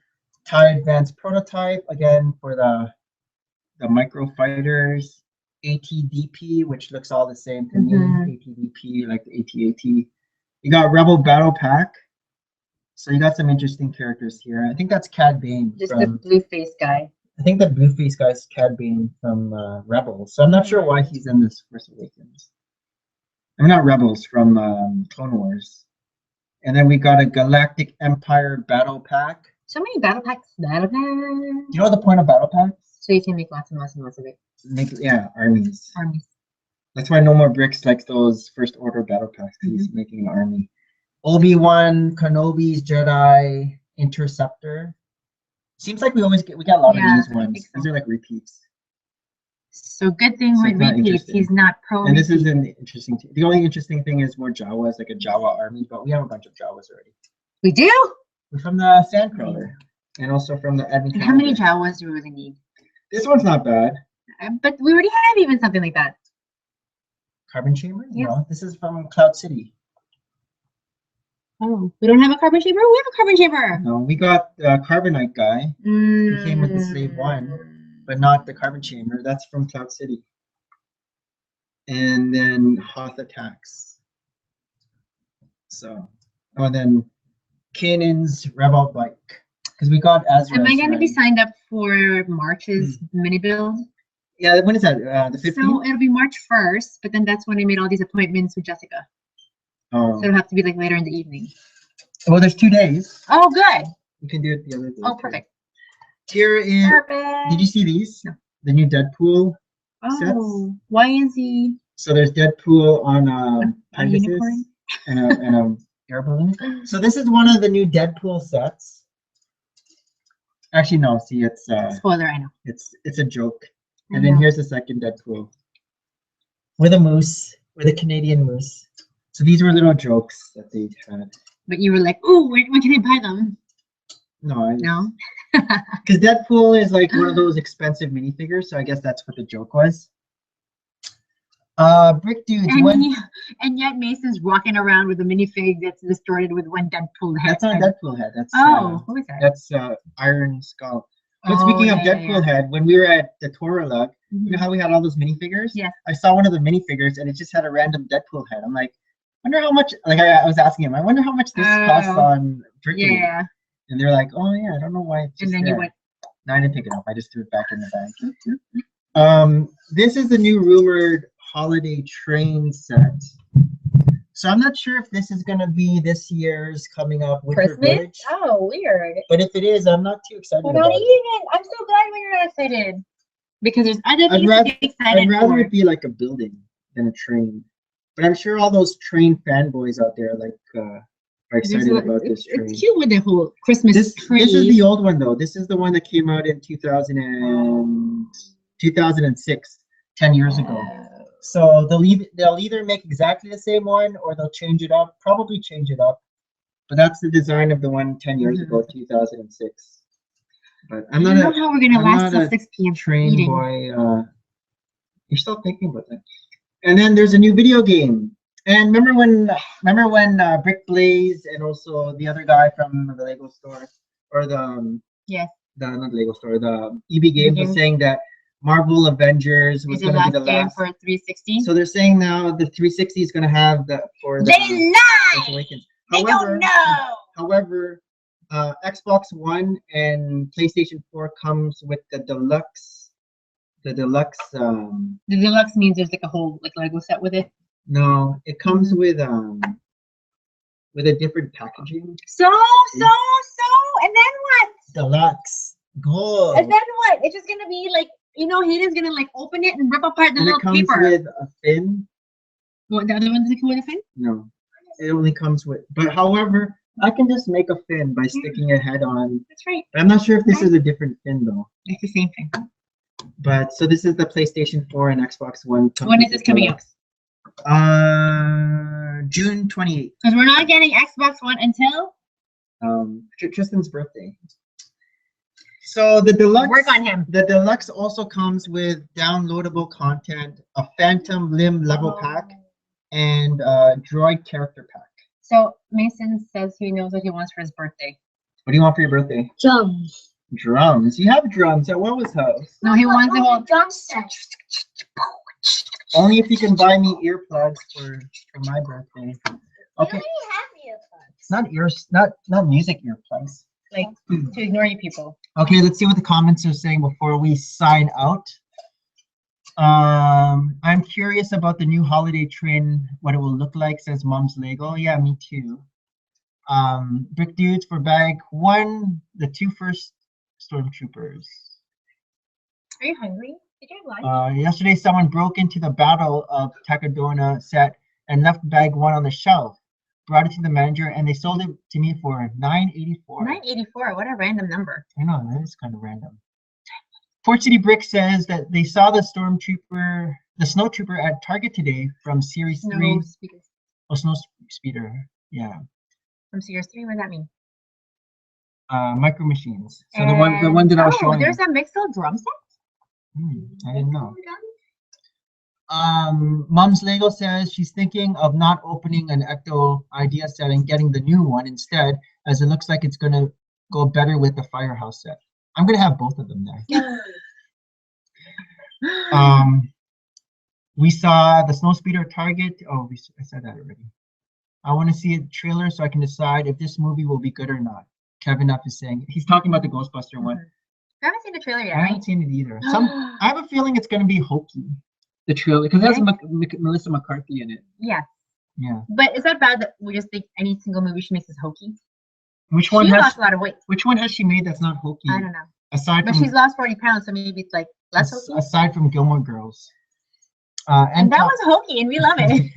TIE Advanced prototype, again, for the micro fighters. ATDP, which looks all the same to me. ATDP, like the AT-AT. You got Rebel Battle Pack. So you got some interesting characters here. I think that's Cad Bane. Just the blue face guy. I think the blue face guy is Cad Bane from Rebels. So I'm not sure why he's in this Force Awakens. I'm not Rebels, from Clone Wars. And then we got a Galactic Empire Battle Pack. So many battle packs. You know the point of battle packs? So you can make lots and lots and lots of it. Armies. That's why No More Bricks likes those First Order battle packs. He's making an army. Obi-Wan, Kenobi's Jedi, Interceptor. Seems like we got a lot of these ones. These are like repeats. So good thing with repeats, he's not pro. And this is an interesting. The only interesting thing is more Jawas, like a Jawa army, but we have a bunch of Jawas already. We do? We're from the Sandcrawler, and also from the Edmonton. How many Jawas do we really need? This one's not bad. But we already have even something like that. Carbon Chamber? Yes. No, this is from Cloud City. Oh, we don't have a Carbon Chamber? We have a Carbon Chamber. No, we got the Carbonite guy. He came with the Slave 1, but not the Carbon Chamber. That's from Cloud City. And then Hoth Attacks. So, and then Kanan's Rebel Bike. Because we got Azrael. Am I going to be signed up for March's mini build? Yeah, when is that? The 15th? So it'll be March 1st, but then that's when I made all these appointments with Jessica. Oh. So it'll have to be like later in the evening. Well, there's 2 days. Oh, good. You can do it the other day. Oh, perfect. Here is. Perfect. Did you see these? No. The new Deadpool sets. Oh, why is he? So there's Deadpool on a Pegasus unicorn? and a air balloon. So this is one of the new Deadpool sets. Actually, no. See, it's spoiler. I know. It's a joke. And then here's the second Deadpool with a moose, with a Canadian moose. So these were little jokes that they had. But you were like, "Oh, when can I buy them?" No. No. Because Deadpool is like one of those expensive minifigures, so I guess that's what the joke was. Brick Dudes. And yet Mason's walking around with a minifig that's distorted with one Deadpool head. That's not a Deadpool head. That's who is that? That's Iron Skull. But speaking of Deadpool head, when we were at the Toralug, you know how we had all those minifigures? Yeah. I saw one of the minifigures and it just had a random Deadpool head. I'm like, wonder how much. Like I was asking him, I wonder how much this costs on Brick Dudes. Yeah. And they're like, oh yeah, I don't know why. It's just and then there. you went. No, I didn't pick it up. I just threw it back in the bag. This is the new rumored holiday train set. So I'm not sure if this is gonna be this year's coming up Winter Christmas? Village. Oh, weird. But if it is, I'm not too excited Well, about not it. even. I'm so glad when you're not excited. Because there's other things to be excited I'd rather for. it be like a building than a train. But I'm sure all those train fanboys out there are excited about this train. It's cute with the whole Christmas tree. This is the old one though. This is the one that came out in 2006, 10 years ago. So they'll either make exactly the same one or they'll change it up. Probably change it up. But that's the design of the one 10 years ago, 2006. But I'm not how we're gonna last till 6 p.m. train eating. boy. You're still thinking about that. And then there's a new video game. And remember when Brick Blaze and also the other guy from the Lego store or the not Lego store, the EB Games was saying that Marvel Avengers was going to be the game last for 360. So they're saying now the 360 is going to have the for the They lie. They don't know. However, Xbox One and PlayStation 4 comes with the deluxe. The deluxe. The deluxe means there's like a whole Lego set with it. No, it comes with a different packaging. So, and then what? Deluxe gold. And then what? It's just gonna be like, Hayden's gonna open it and rip apart the little paper. It comes with a fin. What, the other one doesn't come with a fin? No, it only comes with. But however, I can just make a fin by sticking a head on. That's right. But I'm not sure if this is a different fin though. It's the same thing. But so this is the PlayStation 4 and Xbox One. When is this coming out? June 28th. Because we're not getting Xbox One until Tristan's birthday. So the deluxe. Work on him. The deluxe also comes with downloadable content, a Phantom Limb level pack, and a droid character pack. So Mason says he knows what he wants for his birthday. What do you want for your birthday? Drums. Drums. You have drums at Wawa's house. No, he wants the whole drum set. Only if you can buy me earplugs for my birthday. Okay. We already have earplugs. Not ears. Not music earplugs. like to ignore you people. Okay, let's see what the comments are saying before we sign out. I'm curious about the new holiday train, what it will look like, says Mom's Lego. Yeah, me too. Brick Dudes for bag 1, the 2 first stormtroopers. Are you hungry? Did you have lunch? Yesterday, someone broke into the Battle of Takadona set and left bag 1 on the shelf. Brought it to the manager, and they sold it to me for $9.84. $9.84. What a random number. I know, that is kind of random. Port City Brick says that they saw the snow trooper at Target today from Series 3. Oh, snow speeder. Yeah. From Series 3, what does that mean? Micro Machines. So the one that I was showing. There's a Mixel drum set? I didn't know. Mom's Lego says she's thinking of not opening an Ecto Idea set and getting the new one instead, as it looks like it's gonna go better with the Firehouse set. I'm gonna have both of them there. We saw the snow speeder at Target. Oh, I said that already. I want to see a trailer so I can decide if this movie will be good or not. Kevin F is saying he's talking about the Ghostbuster one. I haven't seen the trailer yet. I haven't seen it either. I have a feeling it's gonna be hokey. The trailer, because it has Melissa McCarthy in it. Yeah. Yeah. But is that bad that we just think any single movie she makes is hokey? Which one she lost a lot of weight. Which one has she made that's not hokey? I don't know. But she's lost 40 pounds, so maybe it's like less hokey. Aside from Gilmore Girls. And that was hokey, and we love it.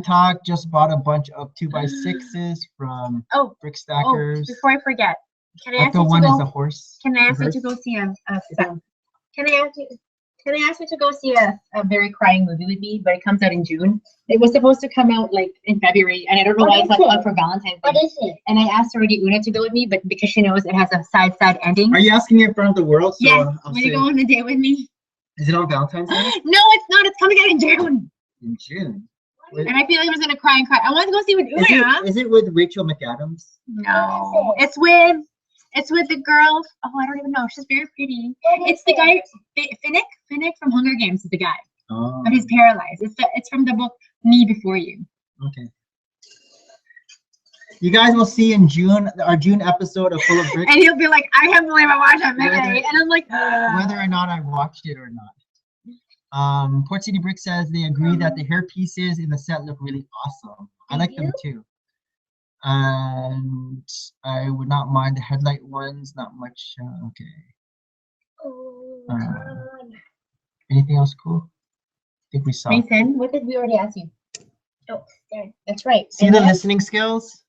Talk just bought a bunch of 2x6s from Brick Stackers. Before I forget, can I ask you to one go? Is a horse. Can I ask you to go see Can I ask you to go see a very crying movie with me? But it comes out in June. It was supposed to come out like in February, and I don't know why it's not for Valentine's Day. What is it? And I asked already Una to go with me, but because she knows it has a sad ending. Are you asking me in front of the world? So yes. Will you go on the date with me? Is it on Valentine's Day? No, it's not. It's coming out in June. In June. And I feel like I was gonna cry and cry. I want to go see with Una. Is it with Rachel McAdams? No, it's with the girl. Oh, I don't even know. She's very pretty. It's the guy, Finnick from Hunger Games is the guy. Oh. But he's paralyzed. It's from the book Me Before You. Okay. You guys will see in June, our June episode of Full of Bricks. And he'll be like, I can't believe I watched that movie. And I'm like, whether or not I watched it or not. Port City Brick says they agree that the hair pieces in the set look really awesome. I like them too. And I would not mind the headlight ones, not much. Okay. Anything else cool? I think we saw. Mason, what did we already ask you? Oh, there. That's right. See the listening skills?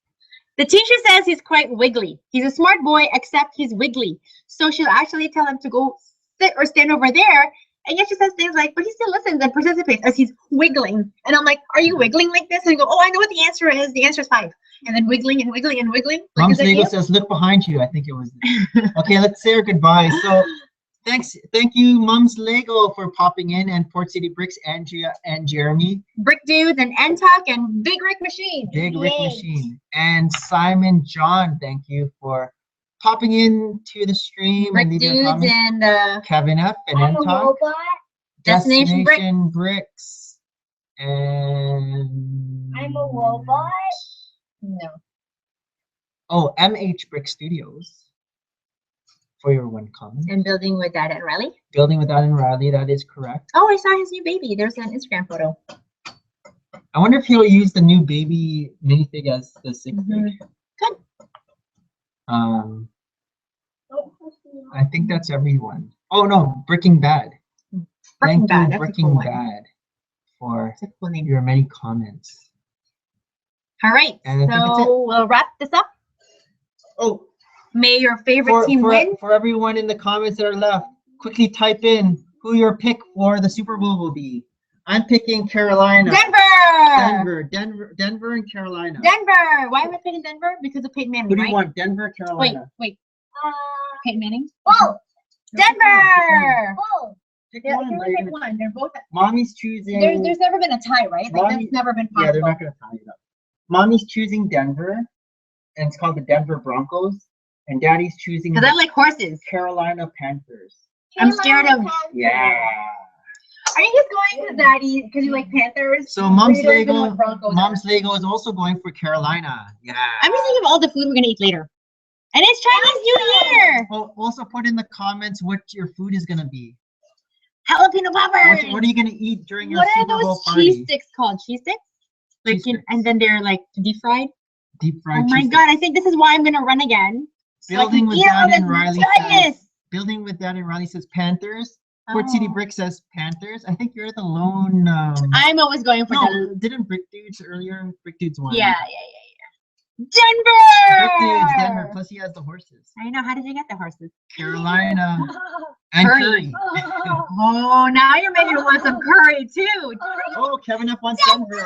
The teacher says he's quite wiggly. He's a smart boy, except he's wiggly. So she'll actually tell him to go sit or stand over there. And yet she says things like, but he still listens and participates as he's wiggling. And I'm like, are you wiggling like this? And I go, oh, I know what the answer is. The answer is 5. And then wiggling and wiggling and wiggling. Like, Mom's Lego says, look behind you. I think it was. Okay, let's say our goodbye. So thank you, Mom's Lego, for popping in, and Port City Bricks, Andrea and Jeremy. Brick Dudes and NTalk and Big Rick Machine. Big Rick Machine. And Simon John, thank you for popping in to the stream. Brick and Dudes and Kevin F. and NTalk. Destination Bricks. And I'm a robot. No. Oh, MH Brick Studios. For your one comment. And Building with Dad and Riley. Building with Dad and Riley, that is correct. Oh, I saw his new baby. There's an Instagram photo. I wonder if he'll use the new baby minifig as the 6th grade. Good. I think that's everyone. Oh no, Breaking Bad. Breaking Bad. Breaking Bad for your many comments. All right, so we'll wrap this up. Oh, may your favorite team win. For everyone in the comments that are left, quickly type in who your pick for the Super Bowl will be. I'm picking Carolina. Denver and Carolina. Denver. Why am I picking Denver? Because of Peyton Manning. Who do you want, Denver or Carolina? Wait. Peyton Manning. Whoa. Denver. Whoa. Pick Yeah, one, pick one. They're both. Mommy's choosing. There's never been a tie, right? Like that's never been possible. Yeah, they're not gonna tie it up. Mommy's choosing Denver, and it's called the Denver Broncos. And Daddy's choosing. Because I like horses. Carolina Panthers. I'm scared of. Yeah. Are you just going to Daddy because you like Panthers? So Mom's Lego is also going for Carolina. Yeah. I'm just thinking of all the food we're gonna eat later. And it's Chinese New Year. Well, also put in the comments what your food is gonna be. Jalapeno poppers. What are you gonna eat during your Super Bowl party? What are those cheese sticks called? Cheese sticks? Like, and then they're like deep fried. Deep fried. Oh my God! I think this is why I'm gonna run again. Building with Dad and Riley says. Building with Dad and Riley says Panthers. Port City Brick says Panthers. I think you're the lone. I'm always going for No, didn't Brick Dudes earlier? Brick Dudes won. Yeah. Denver! Brick Dudes, Denver. Plus he has the horses. I know. How did you get the horses? Carolina. And Curry. Curry. Oh, now you're making me want some curry too. Oh, Kevin F wants Denver.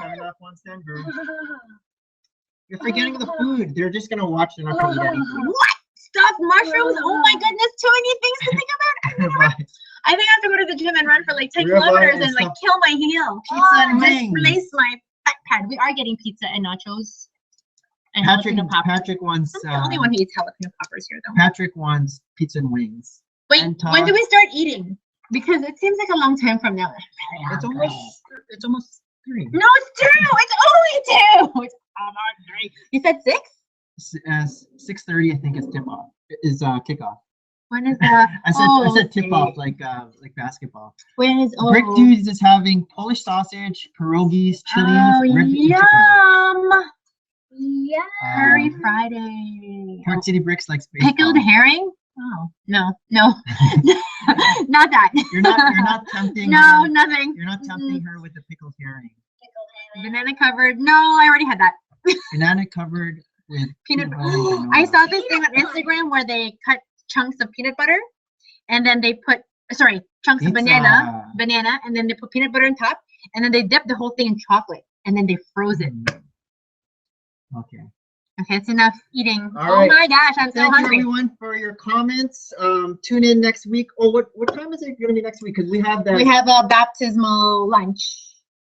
Kevin F wants Denver. You're forgetting the food. They're just gonna watch. They're not gonna eat anything. What? Stuffed mushrooms? Oh my goodness, too many things to think about. I think I have to go to the gym and run for like 10 kilometers and like kill my heel. Pizza and wings. Displace my fat pad. We are getting pizza and nachos. And Patrick wants. I'm the only one who eats jalapeno poppers here, though. Patrick wants pizza and wings. Wait, when do we start eating? Because it seems like a long time from now. It's almost 3. No, it's 2. It's only 2. It's almost 3. You said 6? 6:30, I think, is tip off. Is kickoff. When is that? I said tip off like basketball. When is Brick Dudes is having Polish sausage, pierogies, chili, ribs, and chicken. Yum! Yeah. Curry Friday. Port City Bricks likes baseball. Pickled herring? Oh, no. Not that. You're not tempting. No, her. nothing. You're not tempting her with the pickled herring. Banana covered. No, I already had that. Banana covered with peanut butter. butter. I saw this thing on Instagram where they cut chunks of peanut butter and then they put chunks of banana, and then they put peanut butter on top and then they dip the whole thing in chocolate and then they froze it. Okay, it's enough eating. All right. My gosh, I'm so hungry. Thank you everyone for your comments. Tune in next week. Oh, what time is it going to be next week? Because we have a baptismal lunch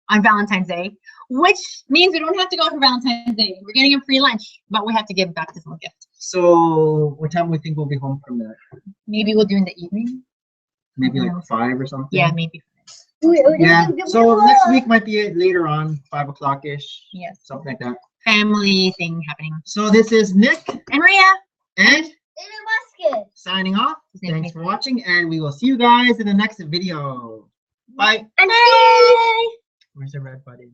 on Valentine's Day, which means we don't have to go for Valentine's Day. We're getting a free lunch, but we have to give a baptismal gift. So what time we think we'll be home from that? Maybe we'll do in the evening. Maybe like 5 or something. Yeah, maybe. Yeah. So next week might be later on, 5 o'clock ish. Yes. Something like that. Family thing happening. So this is Nick and Maria and signing off. Thanks for watching, and we will see you guys in the next video. Bye. Bye. Where's the red button?